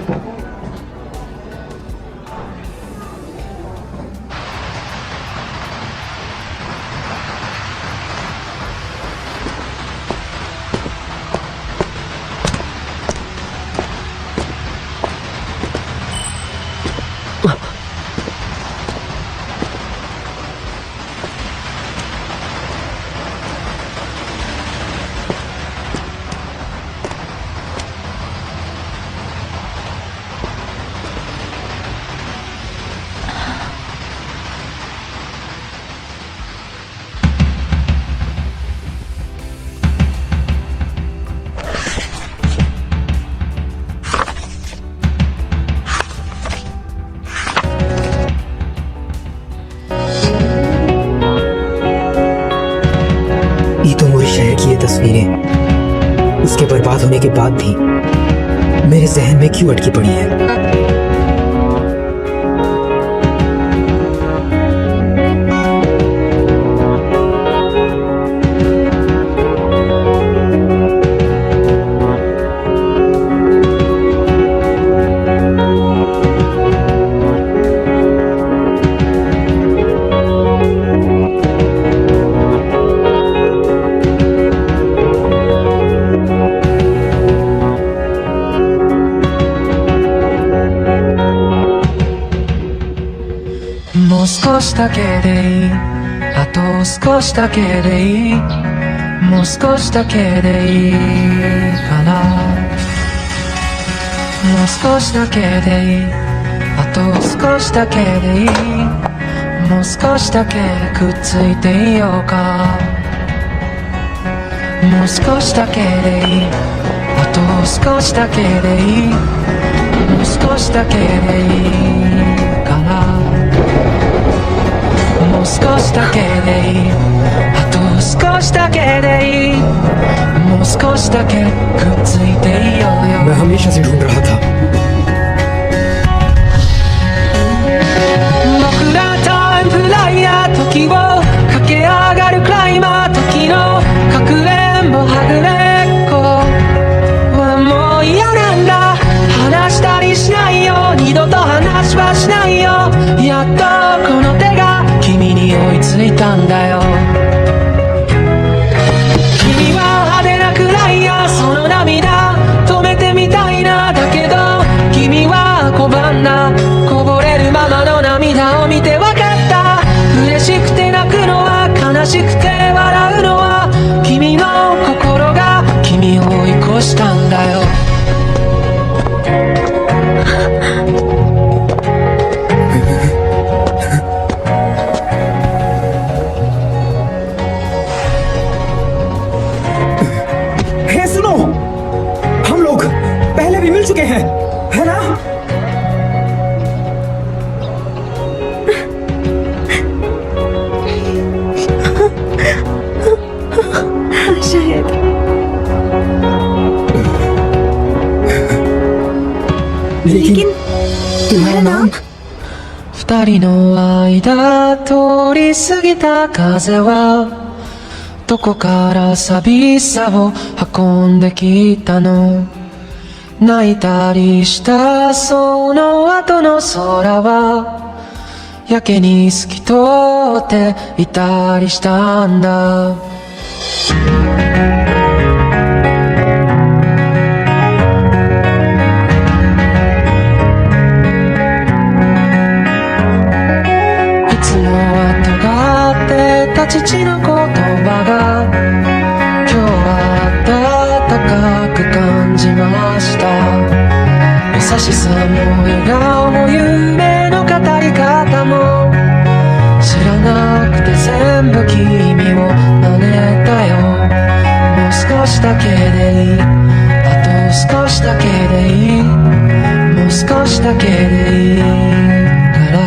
ईतोमोरी शहर की ये तस्वीरें उसके बर्बाद होने के बाद भी मेरे जहन में क्यों अटकी पड़ी है। もう少しだけでいい、あと少しだけでいい、もう少しだけでいいかな。もう少しだけでいい、あと少しだけでいい、もう少しだけくっついていようか。もう少しだけでいい、あと少しだけでいい、もう少しだけでいいかな。もう少しだけでいい、あと少しだけでいい、もう少しだけくっついていようよ。मैं हमेशा से ढूंढ रहा था। 僕らタイムフライヤー、時を駆け上がるクライマー、時のかくれんぼはぐれっこはもう嫌なんだ。話したりしないよ、二度と話はしないよ。やっとこの手が君に追いついたんだよ。君は派手なくらいや、その涙止めてみたいな。だけど君は拒んだ、こぼれるままの涙を見てわかった。嬉しくて泣くのは、悲しくて笑うのは、君の心が君を追い越したんだよ。हे सुनो, हम लोग पहले भी मिल चुके हैं, है ना? शायद। लेकिन तुम्हारा नाम? 二人の間通り過ぎた風はどこから寂しさを運んできたの。泣いたりしたその後の空はやけに透き通っていたりしたんだ。いつもは尖ってた父の言葉が今日は温かく感じました。優しさも笑顔も夢の語り方も知らなくて全部君を真似たよ。もう少しだけでいい、あと少しだけでいい、もう少しだけでいいから。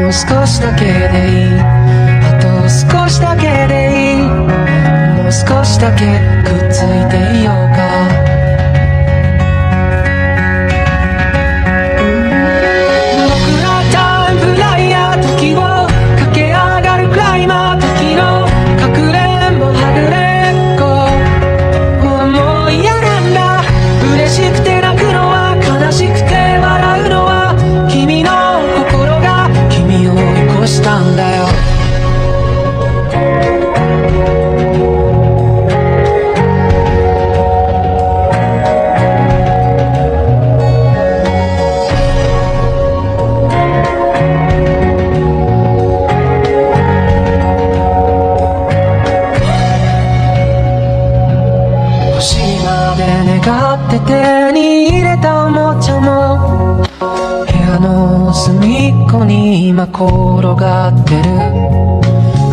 もう少しだけでいい、あと少しだけでいい、もう少しだけくっついていようか。僕らタイムフライヤー、時を駆け上がるクライマー、時のかくれんぼはぐれっこはもう嫌なんだ。嬉しくて泣くのは、悲しくて笑うのは、君の心が君を追い越したんだよ。星まで願って手に入れたおもちゃも部屋の隅っこに今転がってる。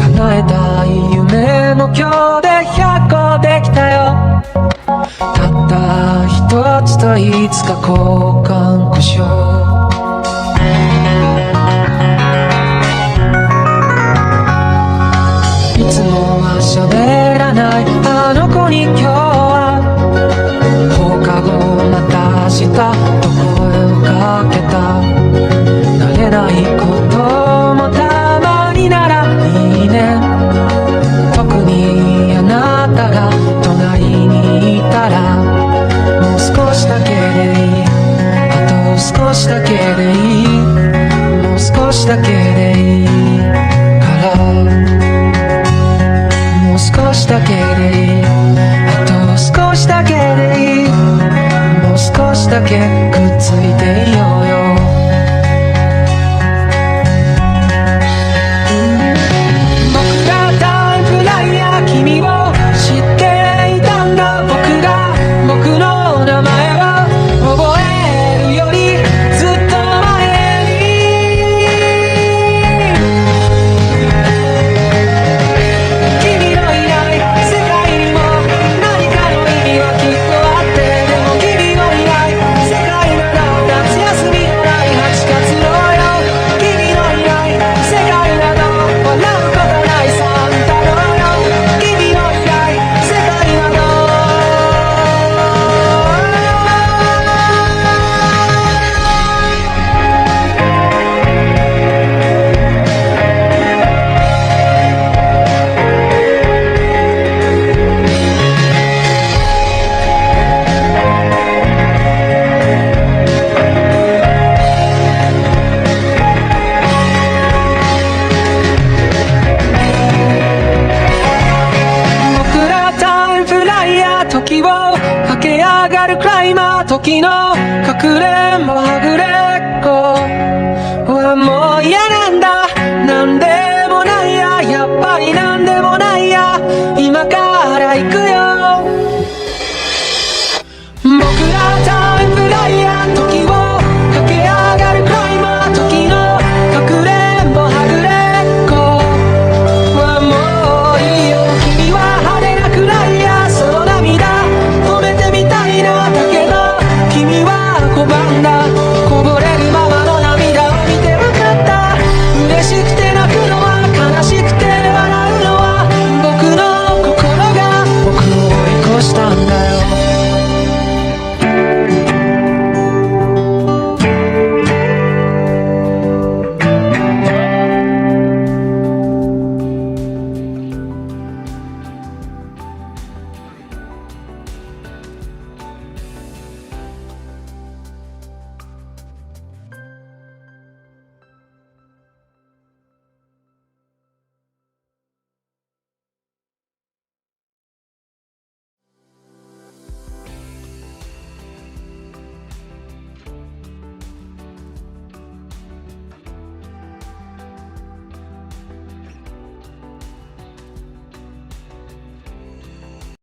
叶えたい夢も今日で100個できたよ。たった一つといつか交換故障。いつもは喋らないあの子に今日は放課後また明日と声をかけた。慣れないこともたまにならいいね。特にあなたが隣にいたらもう少しだけでいい、あと少しだけでいい、もう少しだけでいいから。もう少しだけでいい、あと少しだけでいい、もう少しだけ